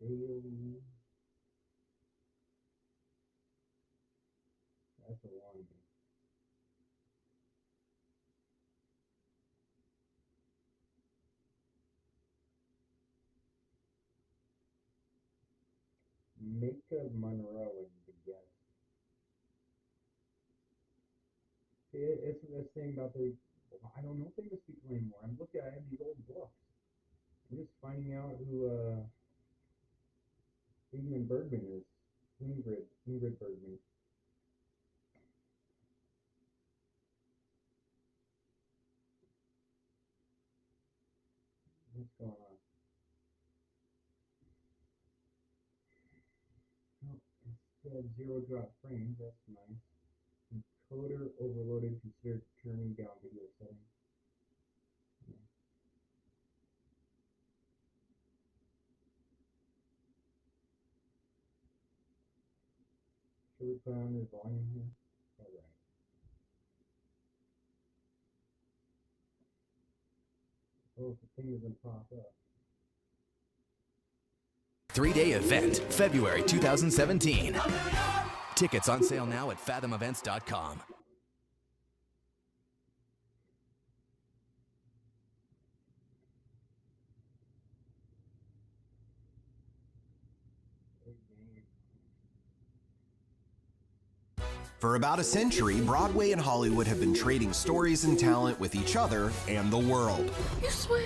Bailey. That's a long one. Mika Monroe in The Guest. It's this thing about the. I don't know famous people anymore. I'm looking at these old books. I'm just finding out who Ingrid Bergman is. Ingrid Bergman. What's going on? Oh, instead zero drop frames. That's nice. Encoder overloaded. Consider turning down video settings. Yeah. Should we put on the volume here? All right. Oh, if the thing doesn't pop up. 3-day event, February 2017. Tickets on sale now at fathomevents.com. For about a century, Broadway and Hollywood have been trading stories and talent with each other and the world. You swear?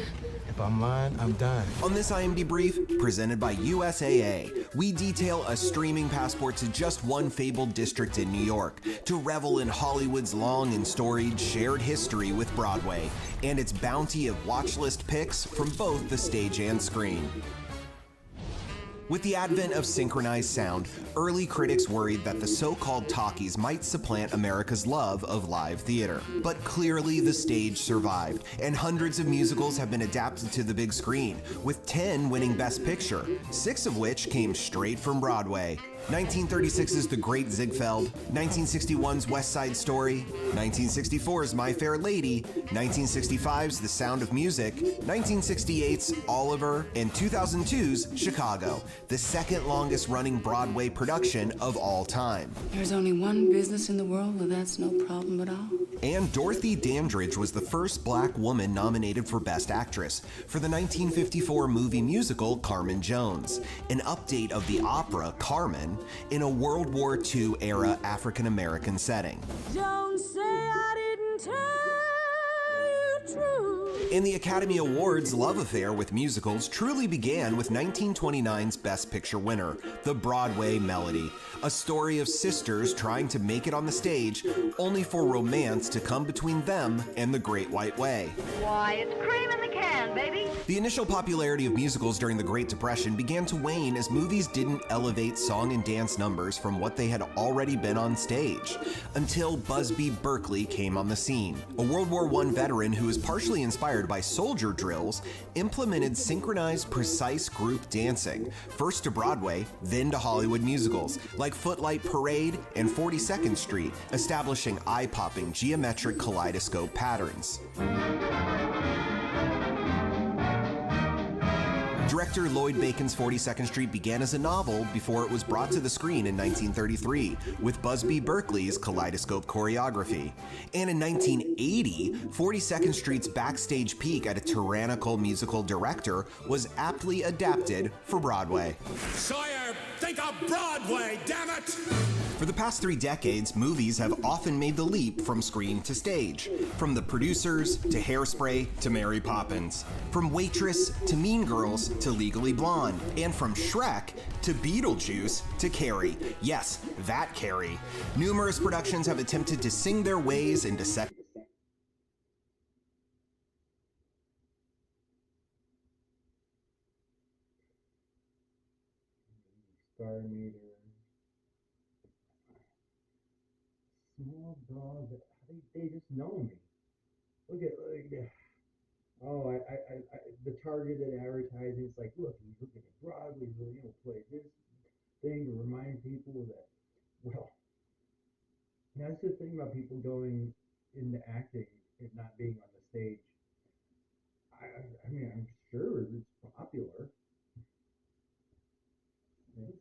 If I'm lying, I'm done. On this IMD Brief, presented by USAA, we detail a streaming passport to just one fabled district in New York, to revel in Hollywood's long and storied shared history with Broadway, and its bounty of watch list picks from both the stage and screen. With the advent of synchronized sound, early critics worried that the so-called talkies might supplant America's love of live theater. But clearly the stage survived, and hundreds of musicals have been adapted to the big screen, with 10 winning Best Picture, 6 of which came straight from Broadway. 1936's The Great Ziegfeld, 1961's West Side Story, 1964's My Fair Lady, 1965's The Sound of Music, 1968's Oliver, and 2002's Chicago, the second longest running Broadway production of all time. There's only one business in the world where that's no problem at all. And Dorothy Dandridge was the first black woman nominated for Best Actress for the 1954 movie musical Carmen Jones, an update of the opera Carmen in a World War II era African-American setting. Don't say I didn't tell you true. In the Academy Awards, love affair with musicals truly began with 1929's Best Picture winner, The Broadway Melody, a story of sisters trying to make it on the stage, only for romance to come between them and the Great White Way. Why, it's cream in the can, baby. The initial popularity of musicals during the Great Depression began to wane as movies didn't elevate song and dance numbers from what they had already been on stage, until Busby Berkeley came on the scene. A World War I veteran who was partially inspired by soldier drills, implemented synchronized, precise group dancing, first to Broadway, then to Hollywood musicals, like Footlight Parade and 42nd Street, establishing eye-popping geometric kaleidoscope patterns. Director Lloyd Bacon's 42nd Street began as a novel before it was brought to the screen in 1933 with Busby Berkeley's kaleidoscope choreography. And in 1980, 42nd Street's backstage peek at a tyrannical musical director was aptly adapted for Broadway. Sawyer, think of Broadway, damn it! For the past 3 decades, movies have often made the leap from screen to stage. From The Producers to Hairspray to Mary Poppins. From Waitress to Mean Girls to Legally Blonde. And from Shrek to Beetlejuice to Carrie. Yes, that Carrie. Numerous productions have attempted to sing their ways into set. Star Meter. Small dog. They just know me. Look at oh the targeted advertising. It's like, look, he's looking at Broadway. He's play this thing to remind people that, well, that's the thing about people going into acting and not being on the stage. I mean, I'm sure it's popular. Yes.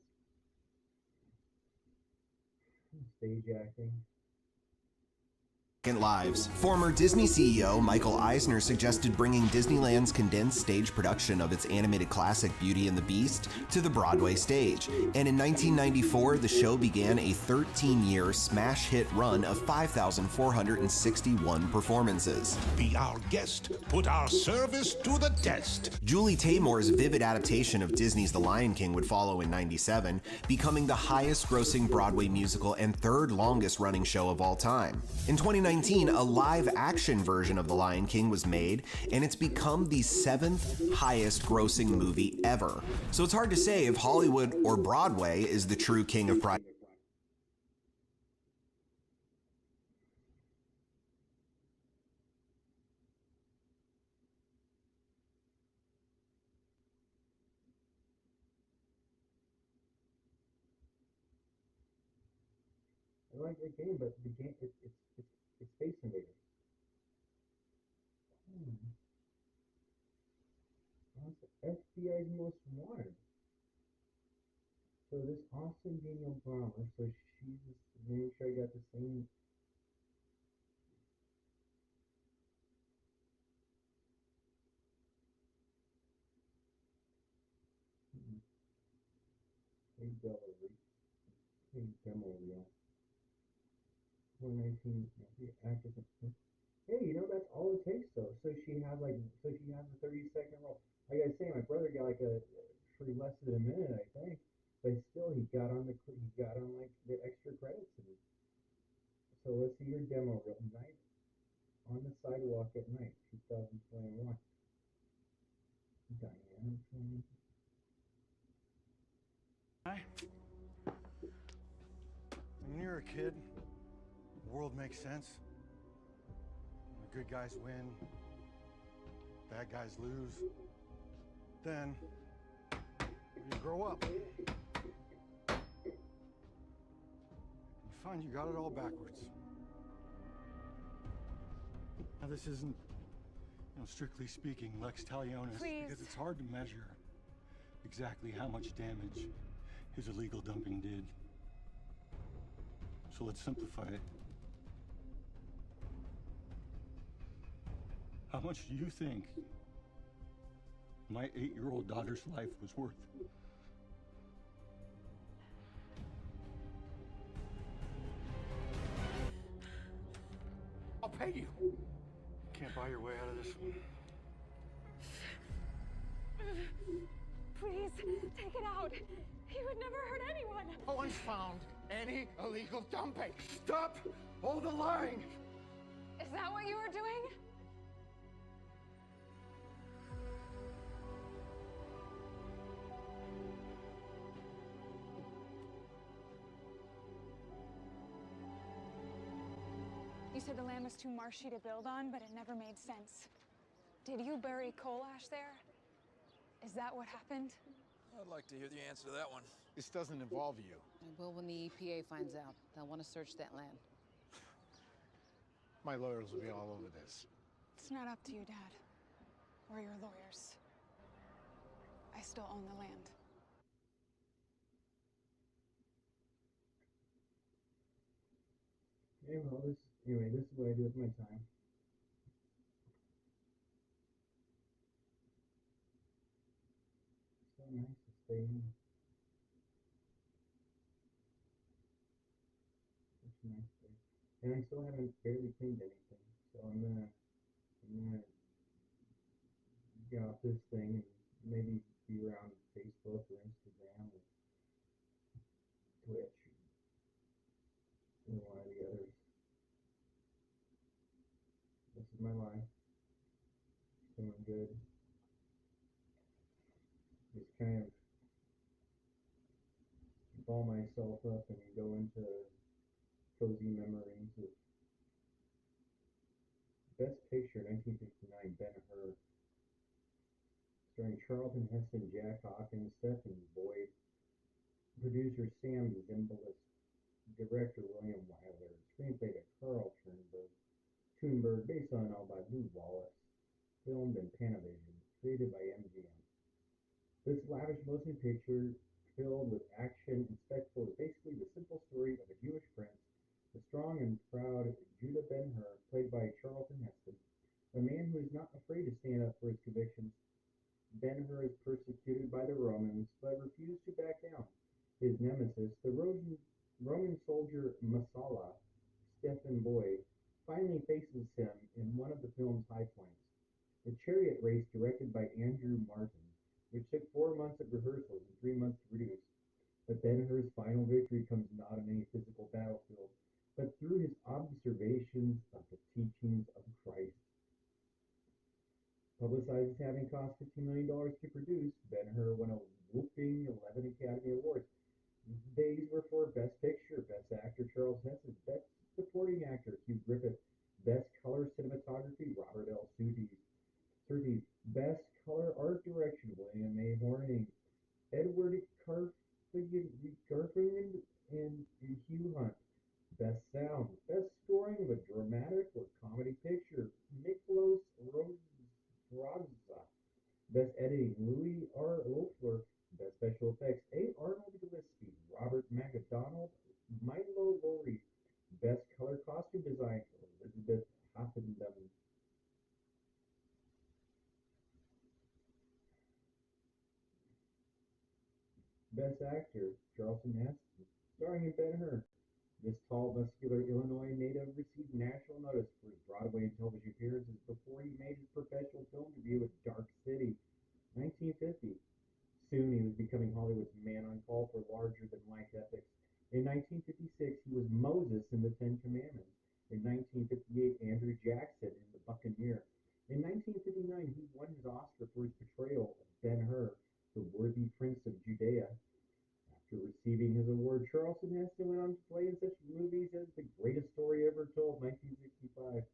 Stage acting. Lives. Former Disney CEO Michael Eisner suggested bringing Disneyland's condensed stage production of its animated classic Beauty and the Beast to the Broadway stage. And in 1994, the show began a 13-year smash hit run of 5,461 performances. Be our guest, put our service to the test. Julie Taymor's vivid adaptation of Disney's The Lion King would follow in '97, becoming the highest-grossing Broadway musical and third longest-running show of all time. In 2019, a live-action version of The Lion King was made, and it's become the 7th highest-grossing movie ever. So it's hard to say if Hollywood or Broadway is the true king of pride. I like the game, but the game it's Space Invaders. That's FBI's most wanted. So this Austin Daniel Brommer, so she's just make sure I got the same. Big demo reel. 2019 actress. Hey, that's all it takes though. So she has a 30-second role. Like I say, my brother got for less than a minute, I think. But still, he got on the extra credits. So let's see your demo reel. Night on the Sidewalk at Night, 2021. Diane. Hi. When you're a kid, the world makes sense. The good guys win, bad guys lose. Then you grow up. You find you got it all backwards. Now this isn't, strictly speaking, Lex Talionis, because it's hard to measure exactly how much damage his illegal dumping did. So let's simplify it. How much do you think my 8-year-old daughter's life was worth? I'll pay you. Can't buy your way out of this one. Please, take it out. He would never hurt anyone. No one's found any illegal dumping. Stop all the lying. Is that what you were doing? You said the land was too marshy to build on, but it never made sense. Did you bury coal ash there? Is that what happened? I'd like to hear the answer to that one. This doesn't involve you. It will when the EPA finds out. They'll want to search that land. My lawyers will be all over this. It's not up to you, Dad. Or your lawyers. I still own the land. Yeah, well, anyway, this is what I do with my time. So nice to stay in. Such a nice place. And I still haven't barely cleaned anything. So I'm gonna get off this thing and maybe be around Facebook or Instagram or Twitch or one of the others. This is my life. Doing good. Just kind of ball myself up and go into cozy memories of Best Picture 1959, Ben-Hur, starring Charlton Heston, Jack Hawkins, Stephen Boyd, producer Sam Zimbalist, director William Wyler, screenplay by Carl Toonberg, based on a novel by Lou Wallace, filmed in Panavision, created by MGM. This lavish motion picture filled with action and spectacle is basically the simple story of a Jewish prince, the strong and proud Judah Ben-Hur, played by Charlton Heston, a man who is not afraid to stand up for his convictions. Ben-Hur is persecuted by the Romans, but refused to back down. His nemesis, the Roman soldier Messala, Stephen Boyd, finally faces him in one of the film's high points, the chariot race directed by Andrew Martin, which took 4 months of rehearsals and 3 months to produce. But Ben-Hur's final victory comes not on any physical battlefield, but through his observations of the teachings of Christ. Publicized as having cost $15 million to produce, Ben-Hur won a whooping 11 Academy Awards. These were for Best Picture, Best Actor Charles Heston, Best Supporting Actor Hugh Griffith, Best Color Cinematography Robert L. Surtees, Best Color Art Direction William A. Horning, Edward Garfield and Hugh Hunt, Best Sound, Best Scoring of a Dramatic or Comedy Picture Miklos Rozsa, Best Editing Louis R. Loeffler, Best Special Effects A. Arnold Gillespie, Robert McDonald, Milo Lowry, Best Color Costume Design Elizabeth Hoffendam, Best Actor Charlton Heston, starring in Ben-Hur. This tall, muscular Illinois native received national notice for his Broadway and television appearances before he made his professional film debut with Dark City, 1950. Soon he was becoming Hollywood's man on call for larger-than-life epics. In 1956, he was Moses in The Ten Commandments. In 1958, Andrew Jackson in The Buccaneer. In 1959, he won his Oscar for his portrayal of Ben-Hur, the worthy prince of Judea. After receiving his award, Charlton Heston went on to play in such movies as The Greatest Story Ever Told, 1965,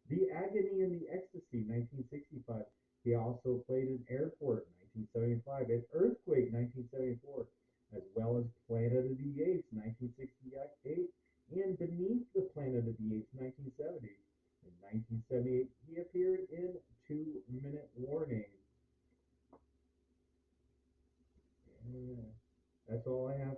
The Agony and the Ecstasy, 1965. He also played in Airport, 1975, and Earthquake, 1974, as well as Planet of the Apes, 1968, and Beneath the Planet of the Apes, 1970. In 1978, he appeared in 2-Minute Warning. That's all I have